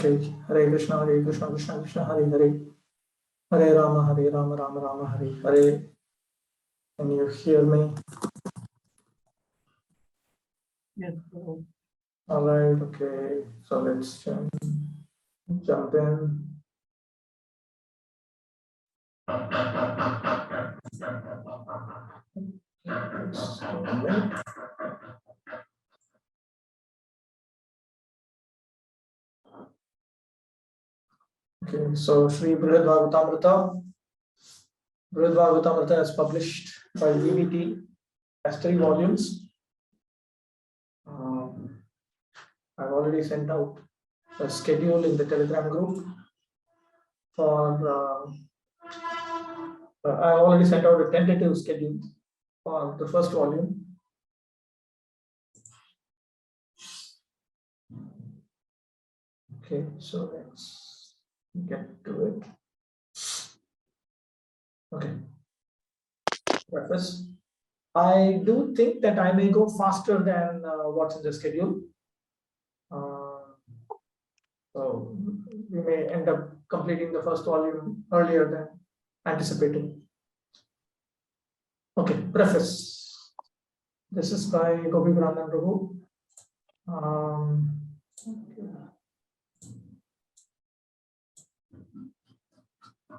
Okay, Hare Krishna, Krishna Krishna, Hare Hare, Hare Rama, Rama Rama, Hare Hare. Can you hear me? Yes. All right, okay. So let's jump in. Okay, so Sri Brihad Bhagavatamrita. Brihad Bhagavatamrita is published by VVT as 3 volumes. I've already sent out a schedule in the Telegram group for. I already sent out a tentative schedule for the first volume. Okay, so let's get to it. Okay. Preface. I do think that I may go faster than what's in the schedule. So we may end up completing the first volume earlier than anticipated. Okay, preface. This is by Gopi Brahman Prabhu.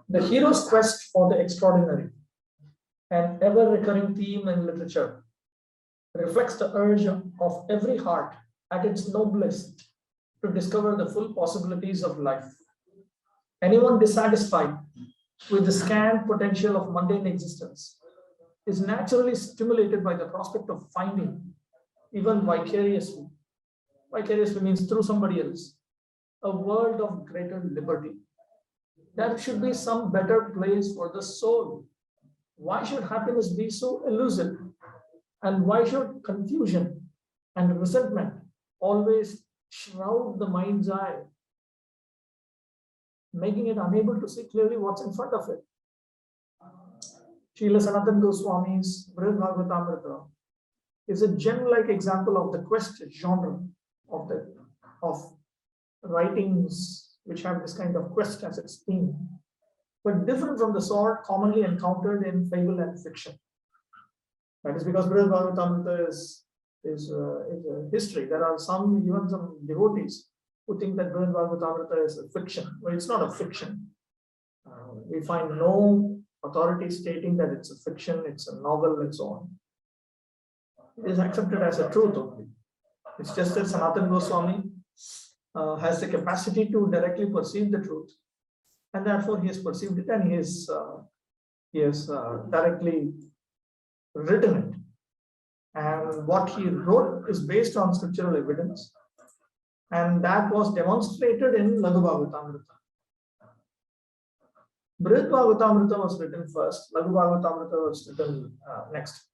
The hero's quest for the extraordinary, an ever-recurring theme in literature, reflects the urge of every heart at its noblest to discover the full possibilities of life. Anyone dissatisfied with the scant potential of mundane existence is naturally stimulated by the prospect of finding, even vicariously means through somebody else, a world of greater liberty. There should be some better place for the soul. Why should happiness be so elusive? And why should confusion and resentment always shroud the mind's eye, making it unable to see clearly what's in front of it? Srila Sanatana Goswami's Brihad Bhagavatamrita is a gem-like example of the quest genre of writings which have this kind of quest as its theme, but different from the sort commonly encountered in fable and fiction. That is because Brihad Bhagavatamrita is a history. There are even some devotees who think that Brihad Bhagavatamrita is a fiction. Well, it's not a fiction. We find no authority stating that it's a fiction, it's a novel, and so on. It is accepted as a truth only. It's just that Sanatana Goswami has the capacity to directly perceive the truth, and therefore he has perceived it, and he has directly written it. And what he wrote is based on scriptural evidence, and that was demonstrated in Laghu Bhagavatamrita. Brihad Bhagavatamrita was written first, Laghu Bhagavatamrita was written next.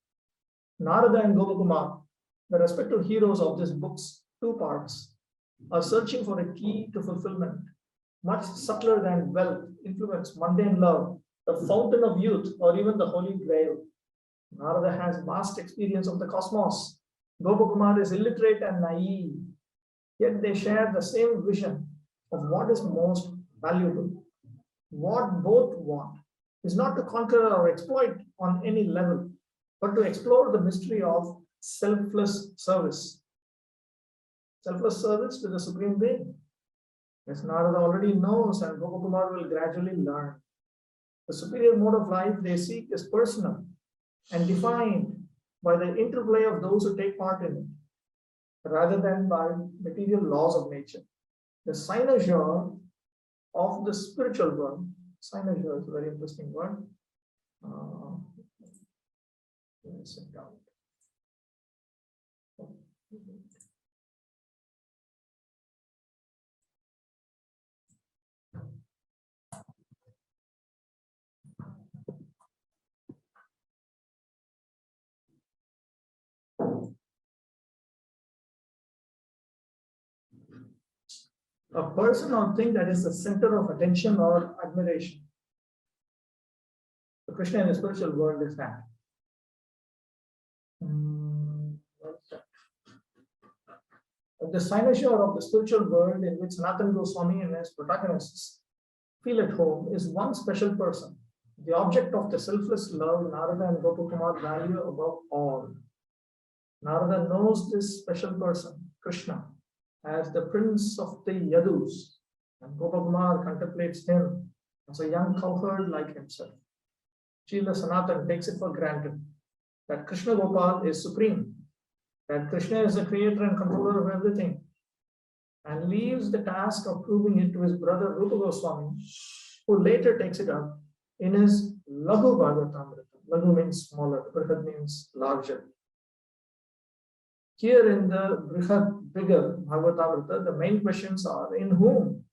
Narada and Gopakumar, the respective heroes of this book's 2 parts, are searching for a key to fulfillment, much subtler than wealth, influence, mundane love, the fountain of youth, or even the holy grail. Narada has vast experience of the cosmos. Gopakumar is illiterate and naive, yet they share the same vision of what is most valuable. What both want is not to conquer or exploit on any level, but to explore the mystery of selfless service. Selfless service to the Supreme Being. As Narada already knows, and Gopakumar will gradually learn. The superior mode of life they seek is personal and defined by the interplay of those who take part in it, rather than by material laws of nature. The cynosure of the spiritual world, cynosure is a very interesting word. Let's sit down. A person or thing that is the center of attention or admiration. The Krishna in the spiritual world is that. The cynosure of the spiritual world in which Sanatana Goswami and his protagonists feel at home is one special person, the object of the selfless love Narada and Gopakumar value above all. Narada knows this special person, Krishna, as the prince of the Yadus, and Gopakumar contemplates him as a young cowherd like himself. Srila Sanatan takes it for granted that Krishna Gopal is supreme, that Krishna is the creator and controller of everything, and leaves the task of proving it to his brother Rupa Goswami, who later takes it up in his Laghu Bhagavatamrita. Laghu means smaller, Brihad means larger. Here in the Brihad, bigger Bhagavatamrita, the main questions are: in whom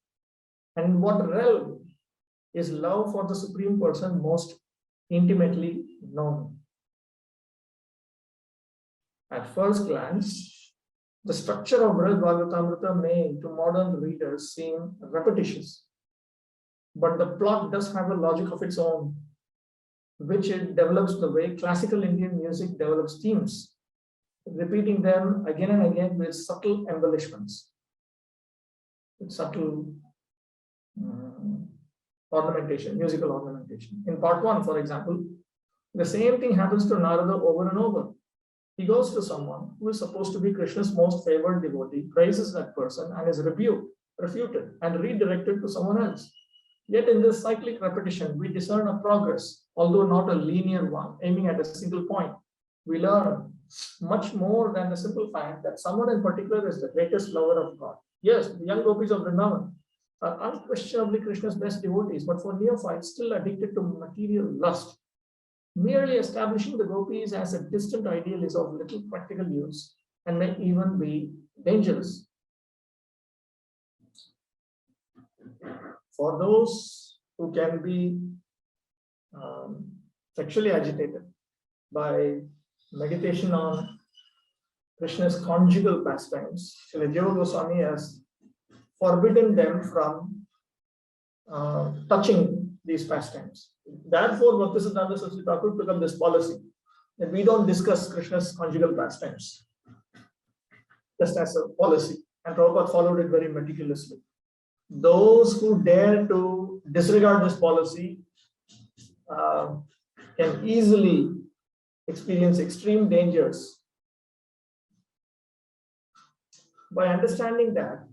and in what realm is love for the Supreme Person most intimately known? At first glance, the structure of Brihad Bhagavatamrita may, to modern readers, seem repetitious, but the plot does have a logic of its own, which it develops the way classical Indian music develops themes, repeating them again and again with subtle embellishments, with subtle ornamentation, musical ornamentation. In part 1, for example, the same thing happens to Narada over and over. He goes to someone who is supposed to be Krishna's most favored devotee, praises that person, and is rebuked, refuted, and redirected to someone else. Yet in this cyclic repetition, we discern a progress, although not a linear one, aiming at a single point. We learn much more than the simple fact that someone in particular is the greatest lover of God. Yes, the young gopis of Vrindavan are unquestionably Krishna's best devotees, but for neophytes still addicted to material lust. Merely establishing the gopis as a distant ideal is of little practical use and may even be dangerous. For those who can be sexually agitated by meditation on Krishna's conjugal pastimes, Srila Jiva Goswami has forbidden them from touching these pastimes. Therefore, Bhaktisiddhanta Saraswati Thakur took up this policy that we don't discuss Krishna's conjugal pastimes, just as a policy, and Prabhupada followed it very meticulously. Those who dare to disregard this policy can easily experience extreme dangers. By understanding that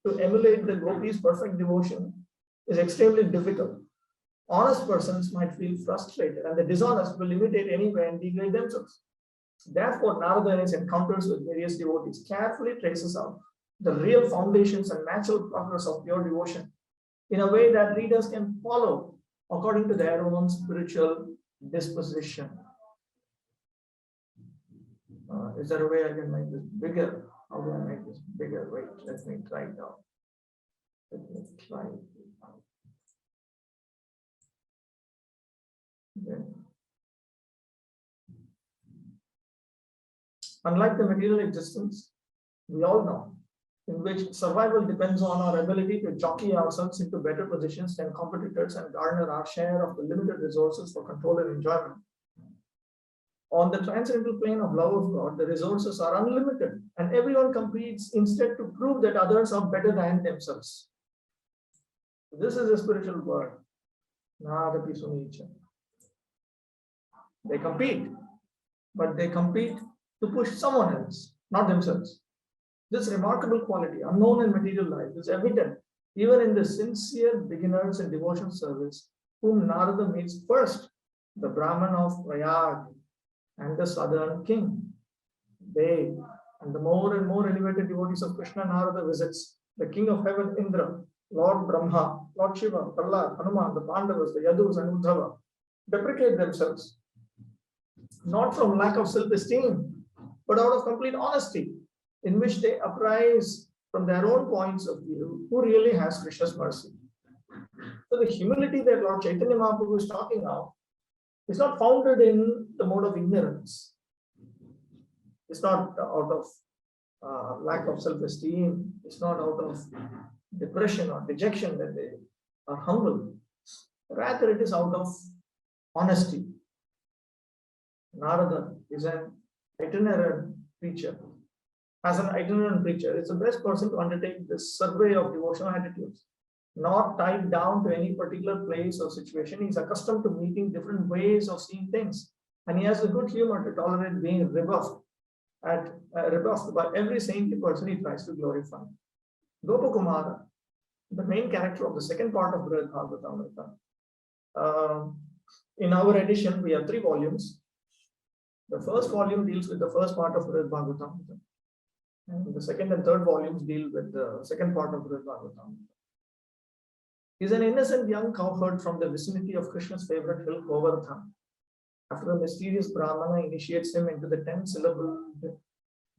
to emulate the gopis' perfect devotion is extremely difficult, honest persons might feel frustrated, and the dishonest will imitate anyway and degrade themselves. Therefore, Narada, in his encounters with various devotees, carefully traces out the real foundations and natural progress of pure devotion in a way that readers can follow according to their own spiritual disposition. Is there a way I can make this bigger? How do I make this bigger? Wait, let me try it out. Let me try it out. Okay. Unlike the material existence, we all know, in which survival depends on our ability to jockey ourselves into better positions than competitors and garner our share of the limited resources for control and enjoyment. On the transcendental plane of love of God, the resources are unlimited, and everyone competes instead to prove that others are better than themselves. This is a spiritual word. They compete, but they compete to push someone else, not themselves. This remarkable quality, unknown in material life, is evident even in the sincere beginners in devotional service, whom Narada meets first, the Brahman of Prayag and the southern king. They and the more and more elevated devotees of Krishna, Narada visits the king of heaven, Indra, Lord Brahma, Lord Shiva, Prahlad, Hanuman, the Pandavas, the Yadus, and Uddhava, deprecate themselves, not from lack of self-esteem, but out of complete honesty, in which they apprise from their own points of view who really has Krishna's mercy. So the humility that Lord Chaitanya Mahaprabhu is talking now is not founded in the mode of ignorance. It's not out of lack of self-esteem. It's not out of depression or dejection that they are humble. Rather, it is out of honesty. Narada is an itinerant preacher. as an itinerant preacher, is the best person to undertake this survey of devotional attitudes. Not tied down to any particular place or situation, he's accustomed to meeting different ways of seeing things, and he has the good humor to tolerate being rebuffed by every saintly person he tries to glorify. Gopakumara, the main character of the second part of Brihad Bhagavatamrita. In our edition, we have 3 volumes. The first volume deals with the first part of Brihad Bhagavatamrita, and the second and third volumes deal with the second part of Brihad Bhagavatamrita. He's an innocent young cowherd from the vicinity of Krishna's favorite hill, Govardhan. After a mysterious Brahmana initiates him into the 10-syllable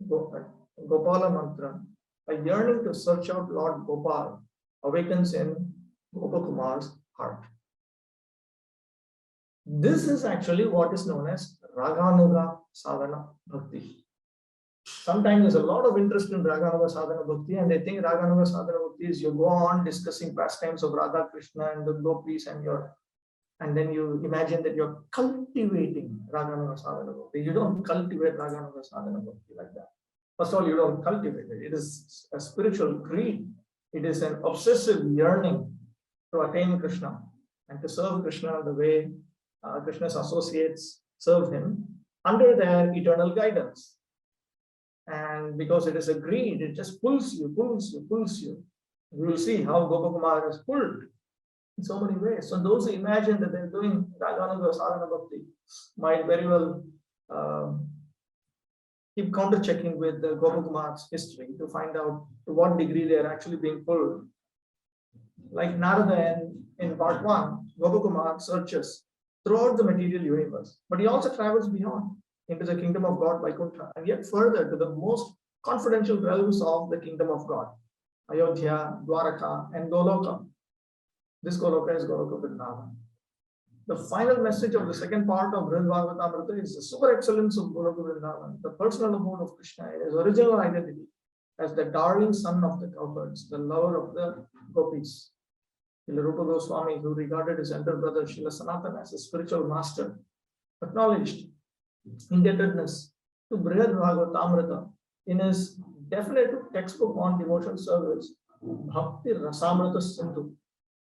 Gopala mantra, a yearning to search out Lord Gopal awakens in Gopakumar's heart. This is actually what is known as Raganuga Sadhana Bhakti. Sometimes there's a lot of interest in Raganuga Sadhana Bhakti, and they think Raganuga Sadhana Bhakti is you go on discussing pastimes of Radha Krishna and the gopis, and then you imagine that you're cultivating Raganuga Sadhana Bhakti. You don't cultivate Raganuga Sadhana Bhakti like that. First of all, you don't cultivate it. It is a spiritual greed. It is an obsessive yearning to attain Krishna and to serve Krishna the way Krishna's associates serve him under their eternal guidance. And because it is a greed, it just pulls you. You will see how Gopakumar is pulled in so many ways. So those who imagine that they're doing Raganuga Sadhana Bhakti might very well keep counter-checking with Gopakumar's history to find out to what degree they are actually being pulled. Like Narada in part 1, Gopakumar searches throughout the material universe, but he also travels beyond into the kingdom of God, Vaikuntha, and yet further to the most confidential realms of the kingdom of God, Ayodhya, Dwaraka, and Goloka. This Goloka is Goloka Vrindavan. The final message of the second part of Brihad Bhagavatamrita is the super excellence of Goloka Vrindavan, the personal abode of Krishna in his original identity as the darling son of the cowherds, the lover of the gopis. Srila Rupa Goswami, who regarded his elder brother Srila Sanatana as a spiritual master, acknowledged indebtedness to Brihad Bhagavatamrita in his definitive textbook on devotional service, Bhakti Rasamrita Sindhu,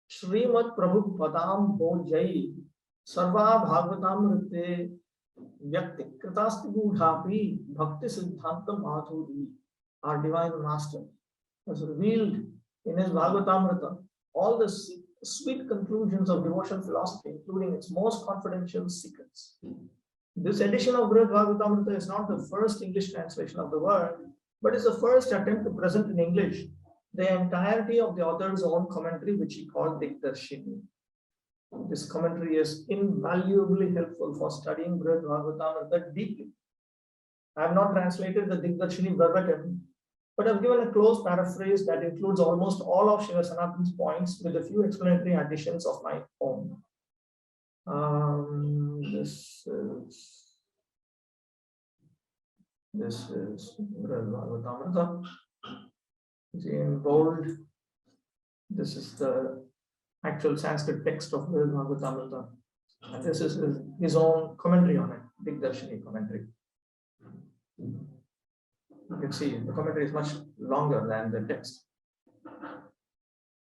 Srimad Prabhu Padam Bojai, Sarva Bhagavatamrite Vyakti Kritasti Gudhapi Bhakti Siddhanta Madhuri. Our divine master has revealed in his Bhagavatamrita all the sweet conclusions of devotional philosophy, including its most confidential secrets. This edition of Brihad Bhagavatamrita is not the first English translation of the work, but is the first attempt to present in English the entirety of the author's own commentary, which he called Digdarshini. This commentary is invaluably helpful for studying Brihad Bhagavatamrita deeply. I have not translated the Digdarshini verbatim, but I've given a close paraphrase that includes almost all of Srila Sanatana's points with a few explanatory additions of my own. This is Brihad Bhagavatamrita. See in bold, this is the actual Sanskrit text of Brihad Bhagavatamrita, and this is his own commentary on it, Digdarshini commentary. You can see the commentary is much longer than the text.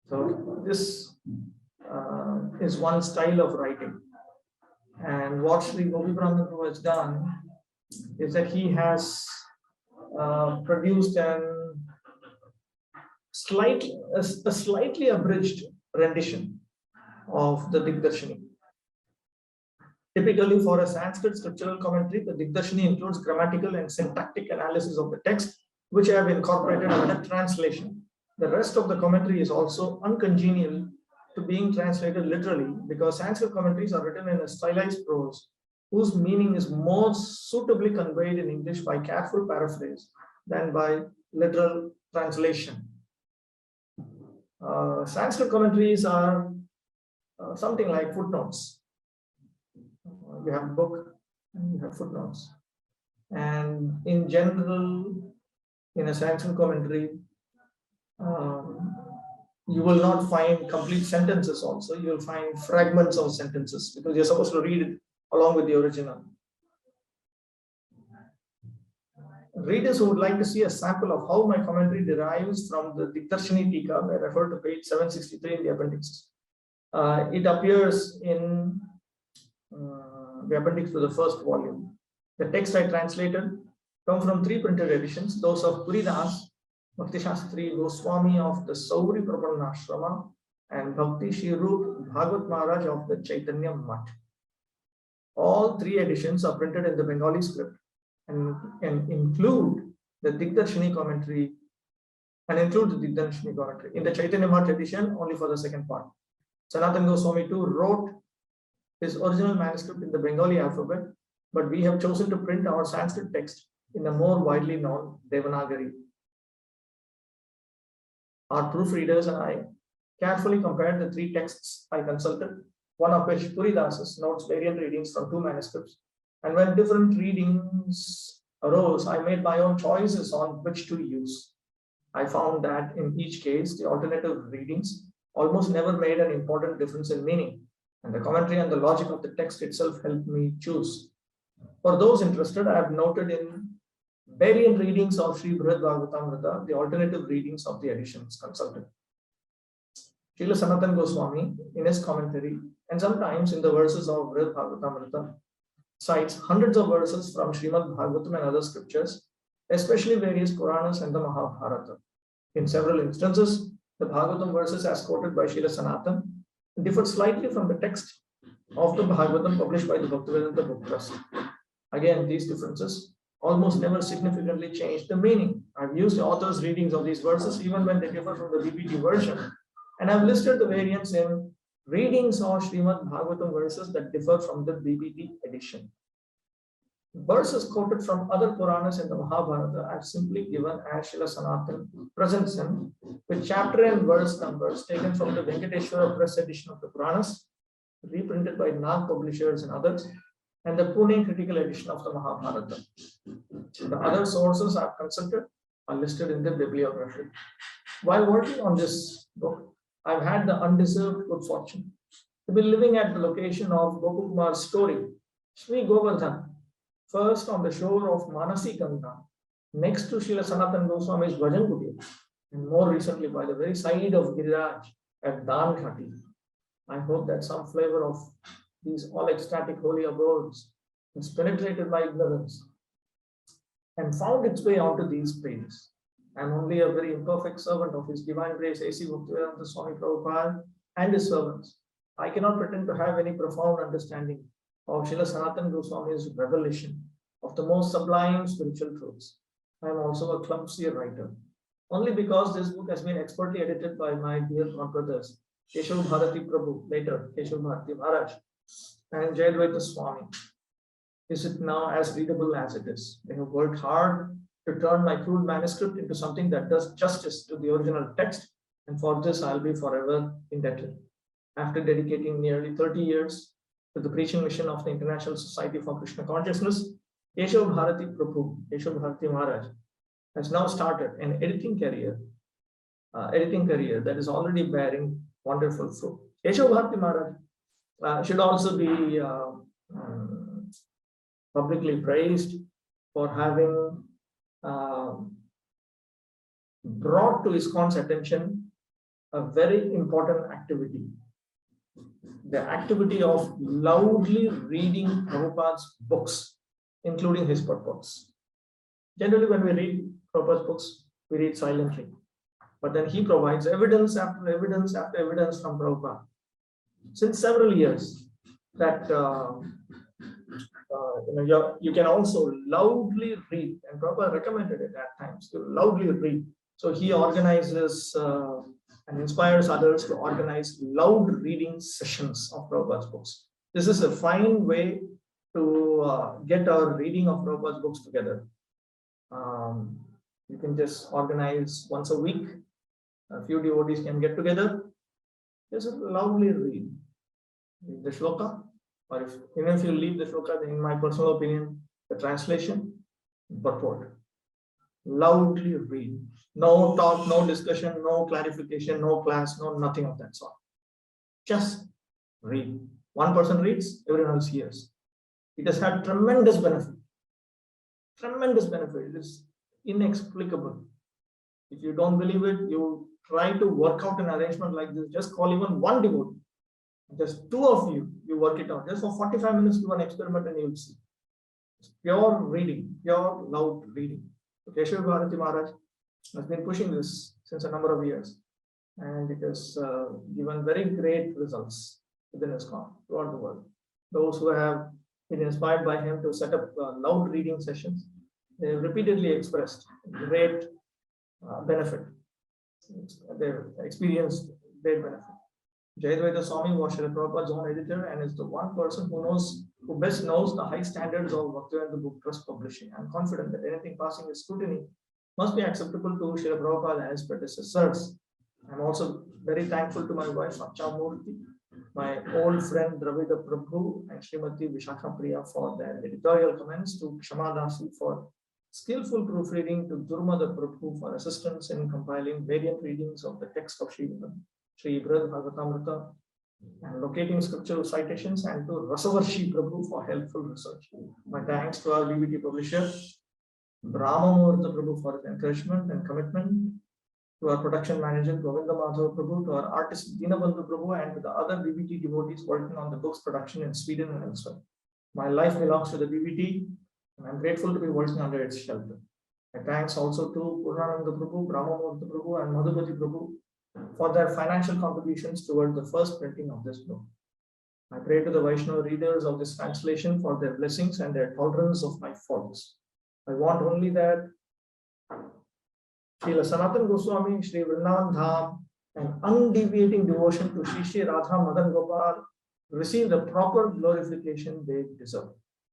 So this is one style of writing. And what Sri Gopi Brahman has done is that he has produced a slightly abridged rendition of the Digdarshini. Typically, for a Sanskrit scriptural commentary, the Digdarshini includes grammatical and syntactic analysis of the text, which I have incorporated in the translation. The rest of the commentary is also uncongenial to being translated literally, because Sanskrit commentaries are written in a stylized prose, whose meaning is more suitably conveyed in English by careful paraphrase than by literal translation. Sanskrit commentaries are something like footnotes. You have a book and you have footnotes. And in general, in a Sanskrit commentary, you will not find complete sentences also. You will find fragments of sentences because you're supposed to read it along with the original. Readers who would like to see a sample of how my commentary derives from the Digdarshini Tika, I refer to page 763 in the appendix. It appears in the appendix to the first volume. The text I translated come from 3 printed editions, those of Puri Das, Bhakti Shastri Goswami of the Sauri Prapanashrama, and Bhakti Shirup Bhagavat Maharaj of the Chaitanya Math. All 3 editions are printed in the Bengali script and include the Digdarshini commentary In the Chaitanya Math edition, only for the second part. Sanatana Goswami too wrote his original manuscript in the Bengali alphabet, but we have chosen to print our Sanskrit text in a more widely known Devanagari. Our proofreaders and I carefully compared the 3 texts I consulted, one of which Puri Das's notes variant readings from 2 manuscripts. And when different readings arose, I made my own choices on which to use. I found that in each case, the alternative readings almost never made an important difference in meaning, and the commentary and the logic of the text itself helped me choose. For those interested, I have noted in variant readings of Sri Brihad Bhagavatamrita the alternative readings of the editions consulted. Srila Sanatana Goswami, in his commentary, and sometimes in the verses of Brihad Bhagavatamrita, cites hundreds of verses from Srimad Bhagavatam and other scriptures, especially various Puranas and the Mahabharata. In several instances, the Bhagavatam verses as quoted by Srila Sanatana differ slightly from the text of the Bhagavatam published by the Bhaktivedanta Book Trust. Again, these differences almost never significantly change the meaning. I've used the author's readings of these verses even when they differ from the BBT version, and I've listed the variants in readings of Srimad Bhagavatam verses that differ from the BBT edition. Verses quoted from other Puranas in the Mahabharata are simply given as Srila Sanatana presents them, with chapter and verse numbers taken from the Venkateshwara Press edition of the Puranas, reprinted by Nag publishers and others, and the Pune critical edition of the Mahabharata. The other sources I've consulted are listed in the bibliography. While working on this book, I've had the undeserved good fortune to be living at the location of Gopakumar's story, Sri Govardhan, first on the shore of Manasi Ganga, next to Srila Sanatana Goswami's Bhajan Kutir, and more recently by the very side of Giriraj at Dan Ghati. I hope that some flavor of these all ecstatic holy abodes has penetrated my ignorance and found its way onto these pages. I am only a very imperfect servant of His Divine Grace A.C. Bhaktivedanta Swami Prabhupada and his servants. I cannot pretend to have any profound understanding of Srila Sanatana Goswami's revelation of the most sublime spiritual truths. I am also a clumsy writer, only because this book has been expertly edited by my dear brothers, Keshav Bharati Prabhu, later Keshav Bharati Maharaj, and Jayadvaita Swami. Is it now as readable as it is? They have worked hard to turn my crude manuscript into something that does justice to the original text, and for this I'll be forever indebted. After dedicating nearly 30 years to the preaching mission of the International Society for Krishna Consciousness, Keshav Bharati Prabhu, Keshav Bharati Maharaj, has now started an editing career that is already bearing wonderful fruit. Keshav Bharati Maharaj should also be publicly praised for having brought to ISKCON's attention a very important activity. The activity of loudly reading Prabhupada's books, including his purports. Generally, when we read Prabhupada's books, we read silently. But then he provides evidence after evidence after evidence from Prabhupada. Since several years, that you can also loudly read, and Prabhupada recommended it at times to loudly read. So he organizes and inspires others to organize loud reading sessions of Prabhupada's books. This is a fine way to get our reading of Prabhupada's books together. You can just organize once a week. A few devotees can get together, just loudly read the shloka, or even if you leave the shloka, then in my personal opinion, the translation, purport. Loudly read. No talk, no discussion, no clarification, no class, no nothing of that sort. Just read. One person reads, everyone else hears. It has had tremendous benefit. Tremendous benefit. It is inexplicable. If you don't believe it, you try to work out an arrangement like this. Just call even one devotee. Just two of you, you work it out. Just for 45 minutes, do an experiment and you'll see. It's pure reading, pure loud reading. So Keshav Bharati Maharaj has been pushing this since a number of years, and it has given very great results within ISKCON throughout the world. Those who have been inspired by him to set up loud reading sessions, they have repeatedly expressed great benefit. They've experienced great benefit. Jayadvaita Swami was Srila Prabhupada's own editor and is the one person who best knows the high standards of Bhaktivedanta Book Trust Publishing. I'm confident that anything passing his scrutiny must be acceptable to Srila Prabhupada and his predecessors. I'm also very thankful to my wife Sacha Murthy, my old friend Dravida Prabhu and Srimati Vishakha Priya for their editorial comments, to Kshama Dasi for skillful proofreading, to Durmada Prabhu for assistance in compiling variant readings of the text of Sri Brihad Bhagavatamrita and locating scriptural citations, and to Rasavarshi Prabhu for helpful research. My thanks to our BBT publisher, Brahmamurtha Prabhu for his encouragement and commitment, to our production manager, Govinda Madhav Prabhu, to our artist, Dinabandhu Prabhu, and to the other BBT devotees working on the book's production in Sweden and elsewhere. My life belongs to the BBT, and I'm grateful to be working under its shelter. My thanks also to Purnananda Prabhu, Brahmamurtha Prabhu, and Madhupati Prabhu for their financial contributions toward the first printing of this book. I pray to the Vaishnava readers of this translation for their blessings and their tolerance of my faults. I want only that Srila Sanatana Goswami, Sri Vrindavan Dham, and undeviating devotion to Sri Sri Radha Madan Gopal receive the proper glorification they deserve.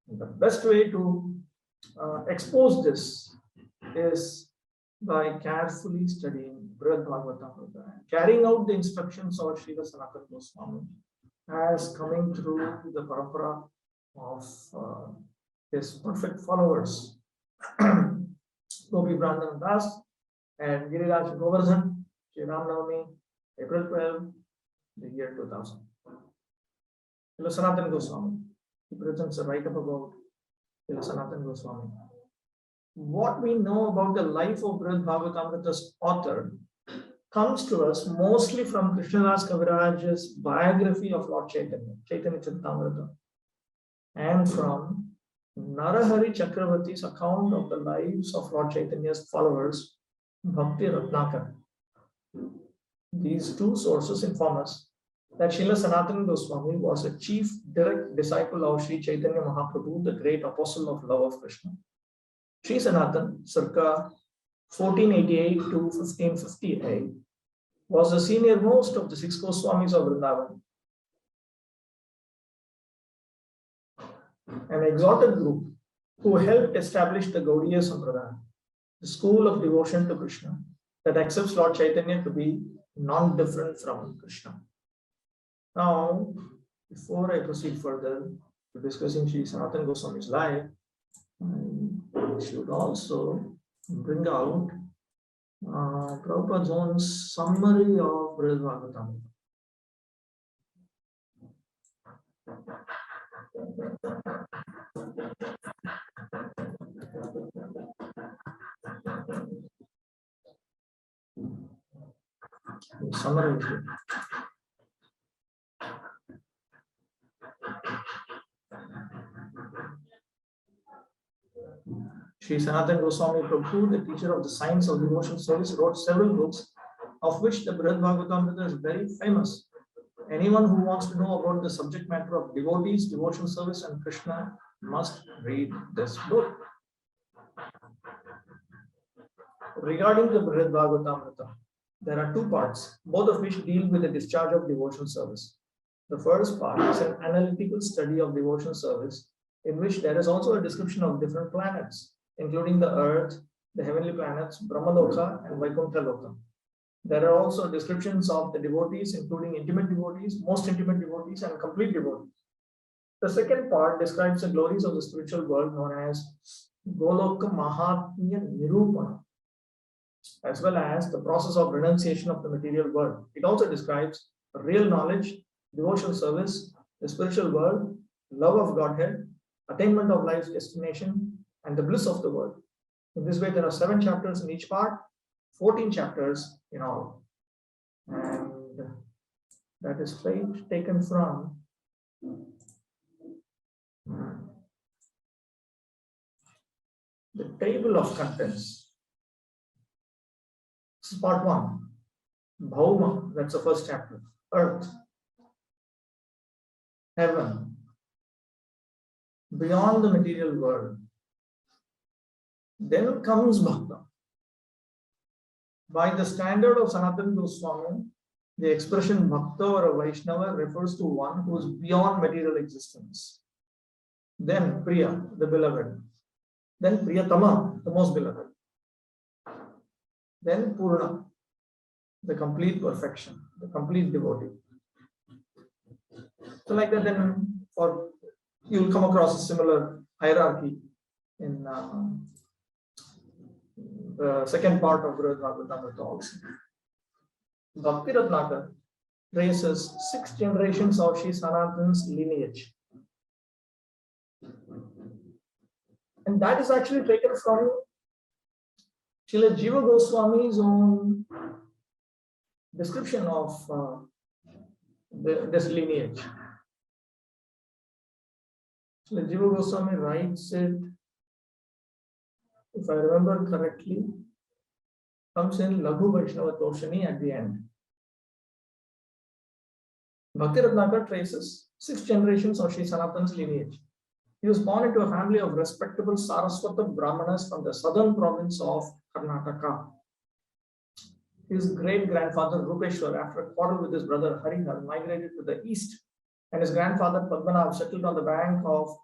And the best way to expose this is by carefully studying Brihad Bhagavatamrita and carrying out the instructions of Srila Sanatana Goswami as coming through the parampara of his perfect followers, Gopi Brandhan Das and Giriraj Govardhan, Sri Ram Navami, April 12, the year 2000. Srila Sanatana Goswami, he presents a write-up about Srila Sanatana Goswami. What we know about the life of Brihad Bhagavatamrita's author comes to us mostly from Krishnadas Kaviraj's biography of Lord Chaitanya, Chaitanya Charitamrita, and from Narahari Chakravarti's account of the lives of Lord Chaitanya's followers, Bhakti Ratnakar. These two sources inform us that Srila Sanatana Goswami was a chief direct disciple of Sri Chaitanya Mahaprabhu, the great apostle of love of Krishna. Sri Sanatana, circa 1488 to 1558, was the senior most of the 6 Goswamis of Vrindavan, an exalted group who helped establish the Gaudiya Sampradaya, the school of devotion to Krishna that accepts Lord Chaitanya to be non-different from Krishna. Now, before I proceed further to discussing Sri Sanatana Goswami's life, I should also bring out Prabhupada's own summary of Brihad Bhagavatamrita. Summary. Sri Sanatana Goswami Prabhu, the teacher of the science of devotional service, wrote several books, of which the Brihad Bhagavatamrita is very famous. Anyone who wants to know about the subject matter of devotees, devotional service, and Krishna must read this book. Regarding the Brihad Bhagavatamrita, there are 2 parts, both of which deal with the discharge of devotional service. The first part is an analytical study of devotional service, in which there is also a description of different planets, including the earth, the heavenly planets, Brahmaloka and Vaikuntha Loka. There are also descriptions of the devotees, including intimate devotees, most intimate devotees, and complete devotees. The second part describes the glories of the spiritual world known as Goloka Mahatmya Nirupana, as well as the process of renunciation of the material world. It also describes real knowledge, devotional service, the spiritual world, love of Godhead, attainment of life's destination, and the bliss of the world. In this way, there are 7 chapters in each part, 14 chapters in all. And that is straight taken from the table of contents. This is part 1. Bhauma, that's the first chapter. Earth, heaven, beyond the material world. Then comes Bhakta. By the standard of Sanatana Goswami, the expression Bhakta or a Vaishnava refers to one who is beyond material existence. Then Priya, the beloved. Then Priyatama, the most beloved. Then Purna, the complete perfection, the complete devotee. So like that, then you'll come across a similar hierarchy in the second part of Brihad Bhagavatamrita also. Bhakti Ratnakar traces 6 generations of Sri Sanatana's lineage. And that is actually taken from Srila Jiva Goswami's own description of this lineage. Srila Jiva Goswami writes it, if I remember correctly, comes in Laghu Vaishnava Toshani at the end. Bhakti Ratnakar traces 6 generations of Sri Sanatana's lineage. He was born into a family of respectable Saraswata Brahmanas from the southern province of Karnataka. His great-grandfather Rupeshwar, after a quarrel with his brother Harihar, migrated to the east, and his grandfather Padmanabh settled on the bank of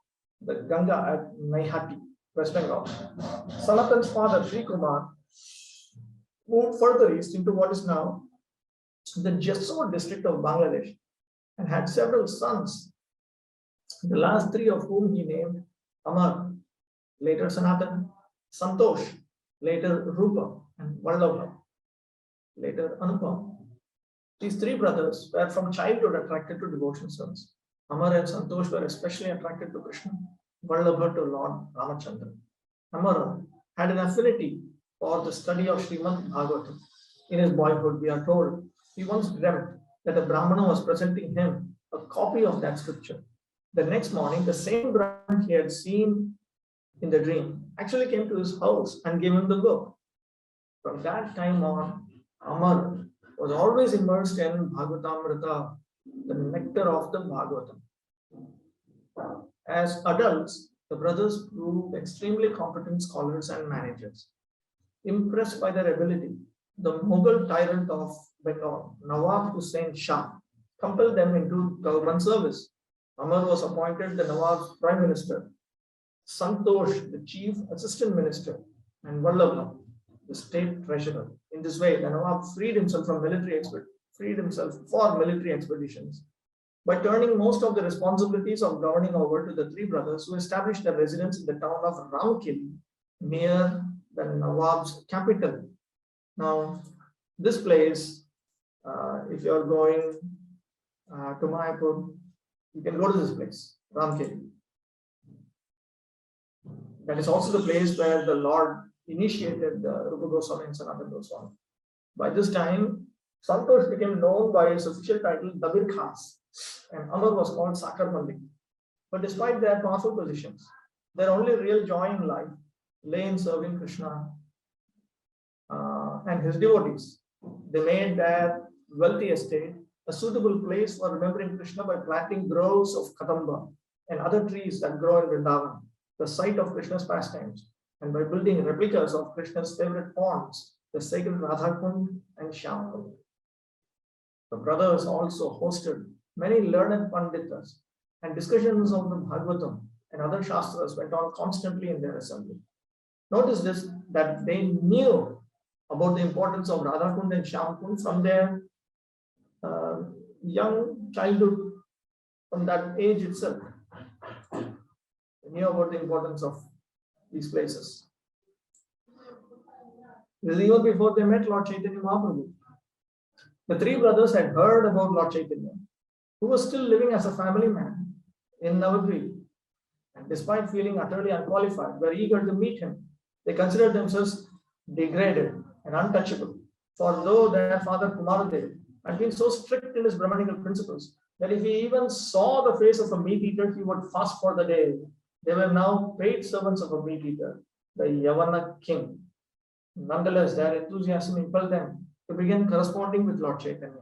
the Ganga at Naihati, West Bengal. Sanatana's father Sri Kumar moved further east into what is now the Jessore district of Bangladesh and had several sons, the last 3 of whom he named Amar, later Sanatan, Santosh, later Rupa, and Vallabha, later Anupam. These 3 brothers were from childhood attracted to devotion service. Amar and Santosh were especially attracted to Krishna, Vallabha to Lord Ramachandra. Amar had an affinity for the study of Srimad Bhagavatam. In his boyhood, we are told, he once dreamt that a Brahmana was presenting him a copy of that scripture. The next morning, the same Brahman he had seen in the dream actually came to his house and gave him the book. From that time on, Amar was always immersed in Bhagavatamrita, the nectar of the Bhagavatam. As adults, the brothers proved extremely competent scholars and managers. Impressed by their ability, the Mughal tyrant of Bengal, Nawab Hussain Shah, compelled them into government service. Amar was appointed the Nawab's prime minister, Santosh the chief assistant minister, and Vallabha the state treasurer. In this way, the Nawab freed himself for military expeditions by turning most of the responsibilities of governing over to the 3 brothers, who established their residence in the town of Ramkili near the Nawab's capital. Now, this place, if you are going to Mayapur, you can go to this place, Ramkeli. That is also the place where the Lord initiated Rupa Goswami and Sanatana Goswami. By this time, Santosh became known by his official title Dabir Khas, and Amar was called Sakar Malik. But despite their powerful positions, their only real joy in life lay in serving Krishna and his devotees. They made their wealthy estate a suitable place for remembering Krishna by planting groves of Kadamba and other trees that grow in Vrindavan, the site of Krishna's pastimes, and by building replicas of Krishna's favorite ponds, the sacred Radhakund and Shyamkund. The brothers also hosted many learned panditas, and discussions of the Bhagavatam and other Shastras went on constantly in their assembly. Notice this, that they knew about the importance of Radhakund and Shyamkund from their young childhood, from that age itself. They knew about the importance of these places. This is even before they met Lord Chaitanya Mahaprabhu. The 3 brothers had heard about Lord Chaitanya, who was still living as a family man in Navadvip, and despite feeling utterly unqualified, were eager to meet him They considered themselves degraded and untouchable. For though their father Kumaradev had been so strict in his Brahmanical principles that if he even saw the face of a meat eater, he would fast for the day. They were now paid servants of a meat eater, the Yavana king. Nonetheless, their enthusiasm impelled them to begin corresponding with Lord Chaitanya.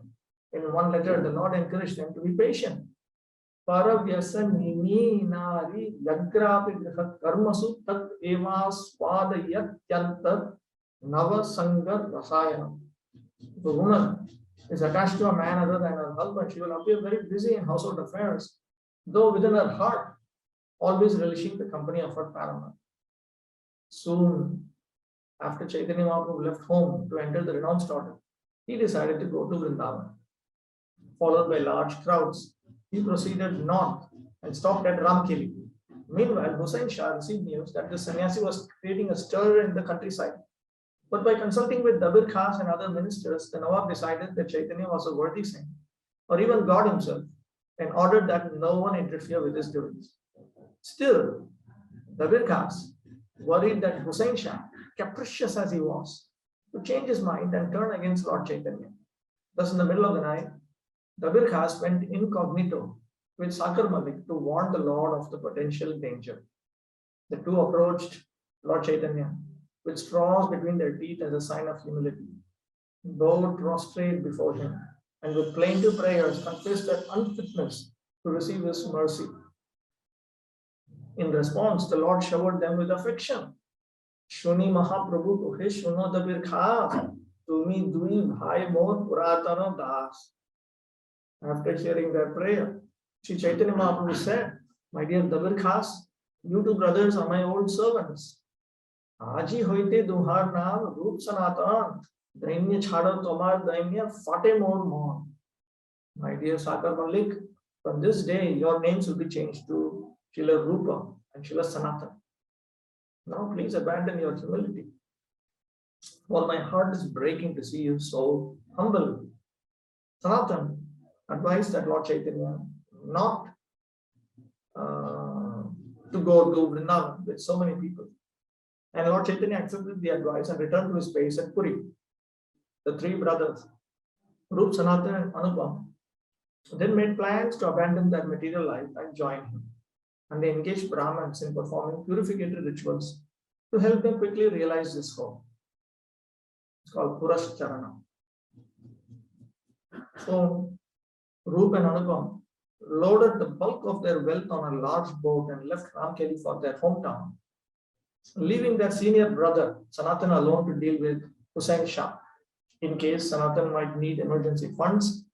In one letter, the Lord encouraged them to be patient. Paravyasanini nari yagrapi karmasu tat eva swadayatyantar nava sangar rasayana. If a woman is attached to a man other than her husband, she will appear very busy in household affairs, though within her heart, always relishing the company of her paramour. Soon after Chaitanya Mahaprabhu left home to enter the renounced order, he decided to go to Vrindavan. Followed by large crowds, he proceeded north and stopped at Ramkeli. Meanwhile, Hussain Shah received news that the sannyasi was creating a stir in the countryside. But by consulting with Dabir Khas and other ministers, the Nawab decided that Chaitanya was a worthy saint, or even God himself, and ordered that no one interfere with his doings. Still, Dabir Khas worried that Hussain Shah, capricious as he was, would change his mind and turn against Lord Chaitanya. Thus, in the middle of the night, Dabir Khas went incognito with Sakar Malik to warn the Lord of the potential danger. The two approached Lord Chaitanya with straws between their teeth as a sign of humility, bowed prostrate before him, and with plaintive prayers confessed their unfitness to receive his mercy. In response, the Lord showered them with affection. Shuni Mahaprabhu Kuhe Shuno Dabir Khas, Tumi Dui Bhai Mor Puratana Das. After hearing their prayer, Sri Chaitanya Mahaprabhu said, "My dear Dabir Khas, you two brothers are my old servants. Aji hoite duhar naam Roop Sanatan, Dainya Chhada Tomar Dainya Fate Mor Mon." My dear Sakar Malik, from this day your names will be changed to Srila Rupa and Srila Sanatan. Now please abandon your humility. For my heart is breaking to see you so humble. Sanatan advised that Lord Chaitanya not to go to Vrindavan with so many people. And Lord Chaitanya accepted the advice and returned to his base at Puri. The three brothers, Roop, Sanatan, and Anupam, then made plans to abandon their material life and join him. And they engaged Brahmins in performing purificatory rituals to help them quickly realize this hope. It's called Purascharana. So, Roop and Anupam loaded the bulk of their wealth on a large boat and left Ramkeli for their hometown, leaving their senior brother Sanatan alone to deal with Hussain Shah. In case Sanatan might need emergency funds,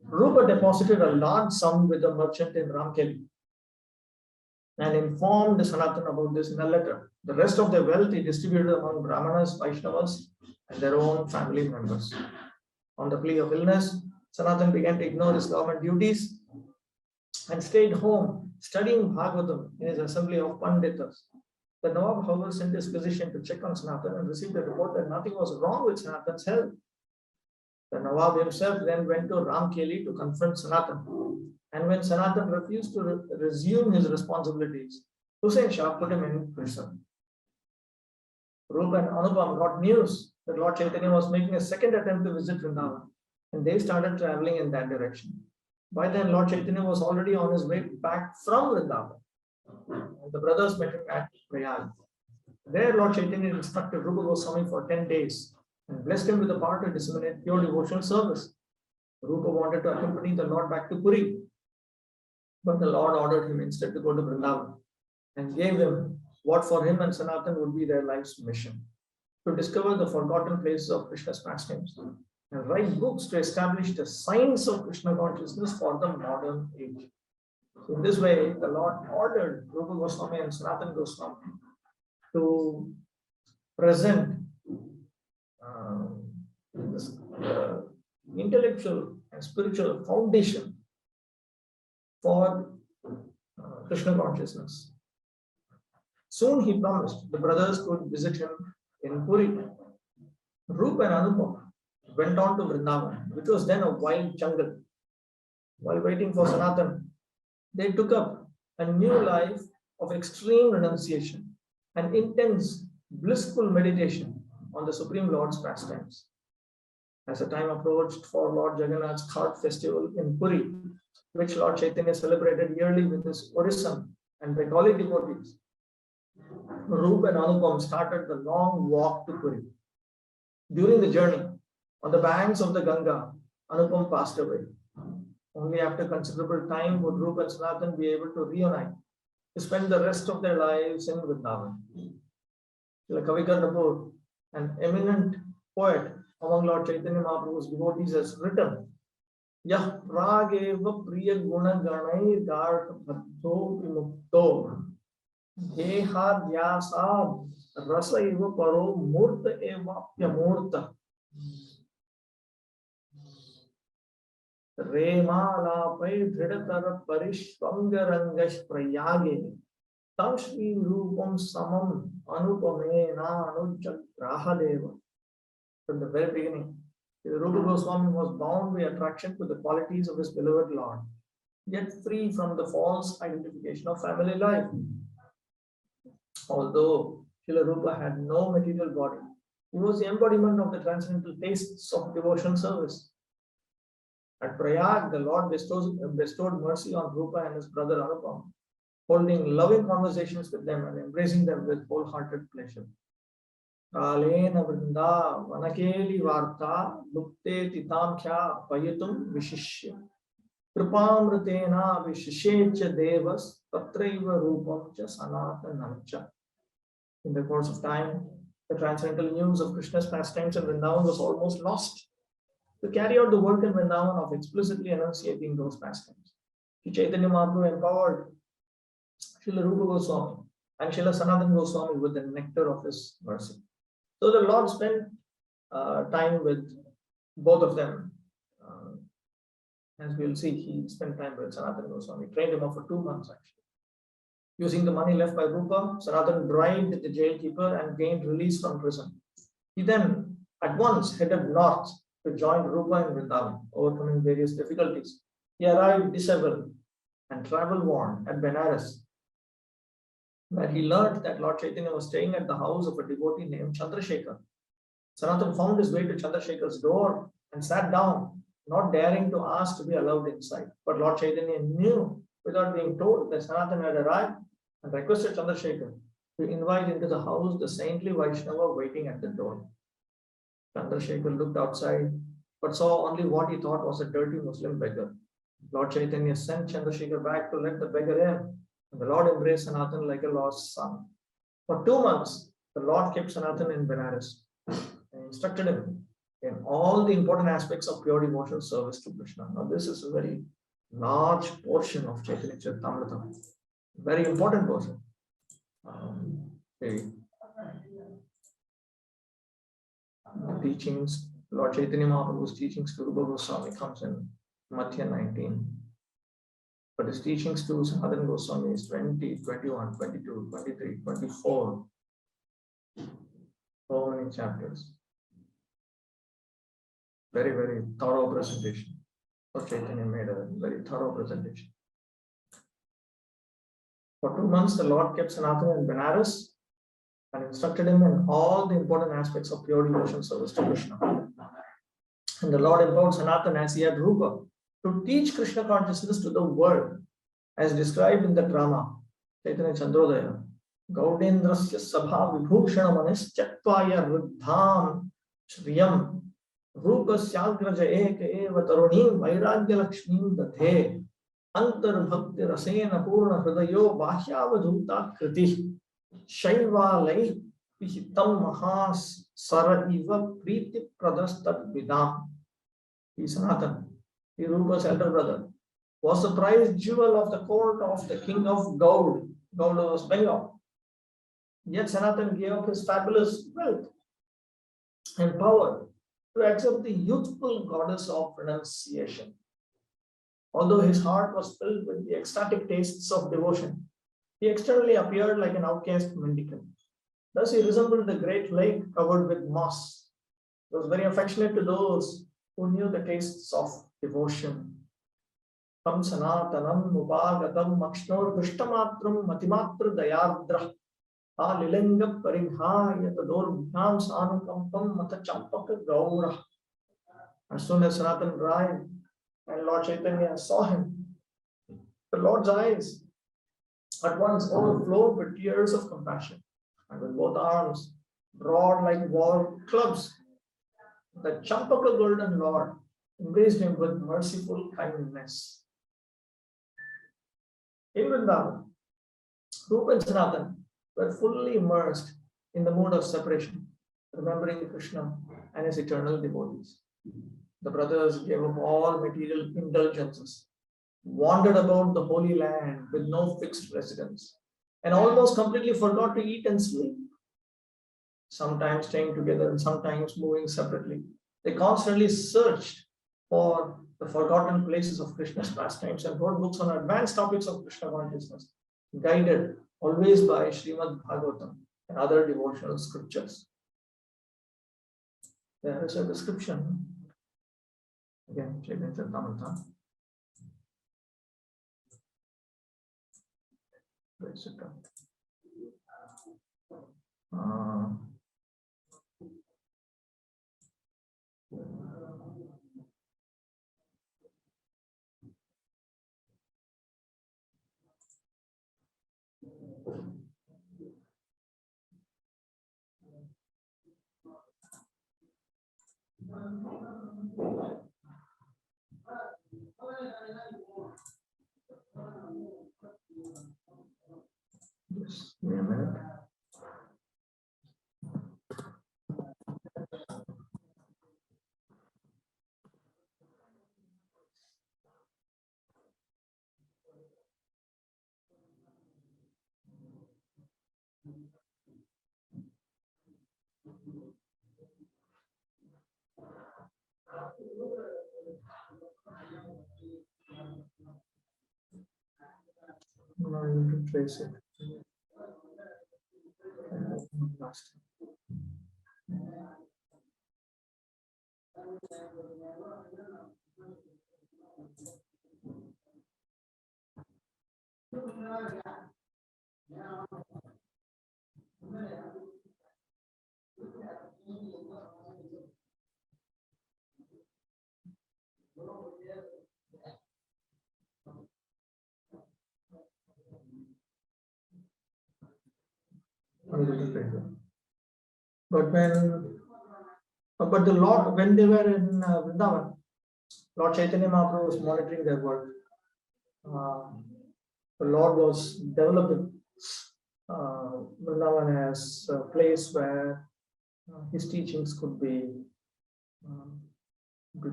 Rupa deposited a large sum with a merchant in Ramkeli and informed Sanatan about this in a letter. The rest of their wealth he distributed among Brahmanas, Vaishnavas, and their own family members. On the plea of illness, Sanatan began to ignore his government duties and stayed home studying Bhagavatam in his assembly of Panditas. The Nawab, however, sent his physician to check on Sanatan and received a report that nothing was wrong with Sanatan's health. The Nawab himself then went to Ramkeli to confront Sanatan. And when Sanatan refused to resume his responsibilities, Hussain Shah put him in prison. Roop and Anupam got news that Lord Chaitanya was making a second attempt to visit Vrindavan, and they started traveling in that direction. By then, Lord Chaitanya was already on his way back from Vrindavan. And the brothers met him at Prayag. There, Lord Chaitanya instructed Rupa Goswami for 10 days and blessed him with the power to disseminate pure devotional service. Rupa wanted to accompany the Lord back to Puri, but the Lord ordered him instead to go to Vrindavan and gave him what for him and Sanatan would be their life's mission: to discover the forgotten places of Krishna's pastimes and write books to establish the science of Krishna consciousness for the modern age. In this way, the Lord ordered Rupa Goswami and Sanatan Goswami to present the intellectual and spiritual foundation for Krishna consciousness. Soon he promised the brothers could visit him in Puri. Roop and Anupam went on to Vrindavan, which was then a wild jungle. While waiting for Sanatan, they took up a new life of extreme renunciation and intense blissful meditation on the Supreme Lord's pastimes. As the time approached for Lord Jagannath's cart festival in Puri, which Lord Chaitanya celebrated yearly with his Odissan and Bengali devotees, Rup and Anupam started the long walk to Puri. During the journey, on the banks of the Ganga, Anupam passed away. Only after considerable time would Rup and Sanatan be able to reunite to spend the rest of their lives in Vrindavan. Kavikar Kapoor, an eminent poet among Lord Chaitanya Mahaprabhu's devotees, has written, Yah prageva priya guna ganai dart bhaddho vimukto deha dhyasad rasa eva paro murta eva pyamurta Remalapai dhridatar parishvangarangash prayage tam shri rupam samam anupamena anujagrahadeva. From the very beginning, Rupa Goswami was bound by attraction to the qualities of his beloved Lord, yet free from the false identification of family life. Although Srila Rupa had no material body, he was the embodiment of the transcendental tastes of devotional service. At Prayag, the Lord bestowed mercy on Rupa and his brother Anupam, holding loving conversations with them and embracing them with wholehearted pleasure. Kalena Vrinda Vanakeli Varta Lupte Titamkya Payatum Vishishya Kripamritena Vishishecha Devas Tatraiva Rupam Cha Sanatanamcha. In the course of time, the transcendental news of Krishna's pastimes in Vrindavan was almost lost. To carry out the work in Vrindavan of explicitly enunciating those pastimes, Chaitanya Mahaprabhu empowered Srila Rupa Goswami and Srila Sanatana Goswami with the nectar of his mercy. So the Lord spent time with both of them. As we'll see, he spent time with Sanatana Goswami, trained him up for 2 months actually. Using the money left by Rupa, Sanatana bribed the jailkeeper and gained release from prison. He then at once headed north to join Rupa in Vrindavan, overcoming various difficulties. He arrived disabled and travel-worn at Benares, where he learned that Lord Chaitanya was staying at the house of a devotee named Chandrasekhar. Sanatana found his way to Chandrasekhar's door and sat down, not daring to ask to be allowed inside. But Lord Chaitanya knew, without being told, that Sanatana had arrived and requested Chandrasekhar to invite into the house the saintly Vaishnava waiting at the door. Chandrasekhar looked outside, but saw only what he thought was a dirty Muslim beggar. Lord Chaitanya sent Chandrasekhar back to let the beggar in, and the Lord embraced Sanatana like a lost son. For 2 months, the Lord kept Sanatana in Benares and instructed him in all the important aspects of pure devotional service to Krishna. Now, this is a very large portion of Chaitanya Charitamrita, very important portion. The teachings, Lord Chaitanya Mahaprabhu's teachings to Rupa Goswami comes in Madhya 19. But his teachings to Sanatana Goswami is 20, 21, 22, 23, 24. So many chapters. Very, very thorough presentation. Lord Chaitanya made a very thorough presentation. For 2 months, the Lord kept Sanatana in Benares and instructed him in all the important aspects of pure devotional service to Krishna. And the Lord empowered Sanatana as he had Rupa to teach Krishna consciousness to the world, as described in the drama Chaitanya Chandrodaya. Gaudendrasya Sabha Vibhushana Manis Chatvaya Ruddham Shriyam Rupa Syagraja Eka Eva Tarunim Vairagya Lakshmim Dathe Antar Bhakti Rasena Purna Hridayo Bahyavadhuta Kriti Shaiva Lai Pihitam Mahas Sara Iva Priti Pradastat Vidam. He Sanatana, the Rupa's elder brother, was the prized jewel of the court of the king of Gaud. Gaud was Bengal. Yet Sanatana gave up his fabulous wealth and power to accept the youthful goddess of renunciation. Although his heart was filled with the ecstatic tastes of devotion, he externally appeared like an outcast mendicant. Thus he resembled the great lake covered with moss. He was very affectionate to those who knew the tastes of devotion. Tam Sanatanam Upagatam Makshnor Kushtamatram Matimatra Dayadra Lilinga Parinhaya Tadorbyam Sanukampam Mata Champaka Gaura. As soon as Sanatan arrived and Lord Chaitanya saw him, the Lord's eyes at once overflowed with tears of compassion, and with both arms broad like war clubs, the Champaka golden Lord embraced him with merciful kindness. In Vrindavan, Rupa and Sanatan were fully immersed in the mood of separation, remembering Krishna and his eternal devotees. The brothers gave up all material indulgences, wandered about the Holy Land with no fixed residence, and almost completely forgot to eat and sleep. Sometimes staying together and sometimes moving separately. They constantly searched for the forgotten places of Krishna's pastimes and wrote books on advanced topics of Krishna consciousness, guided always by Srimad Bhagavatam and other devotional scriptures. There is a description. Again, Chaitanya Charitamrita. Yes. Wait a minute. No, I need to trace it. Last. But the Lord, when they were in Vrindavan, Lord Chaitanya Mahaprabhu was monitoring their work. The Lord was developing Vrindavan as a place where his teachings could be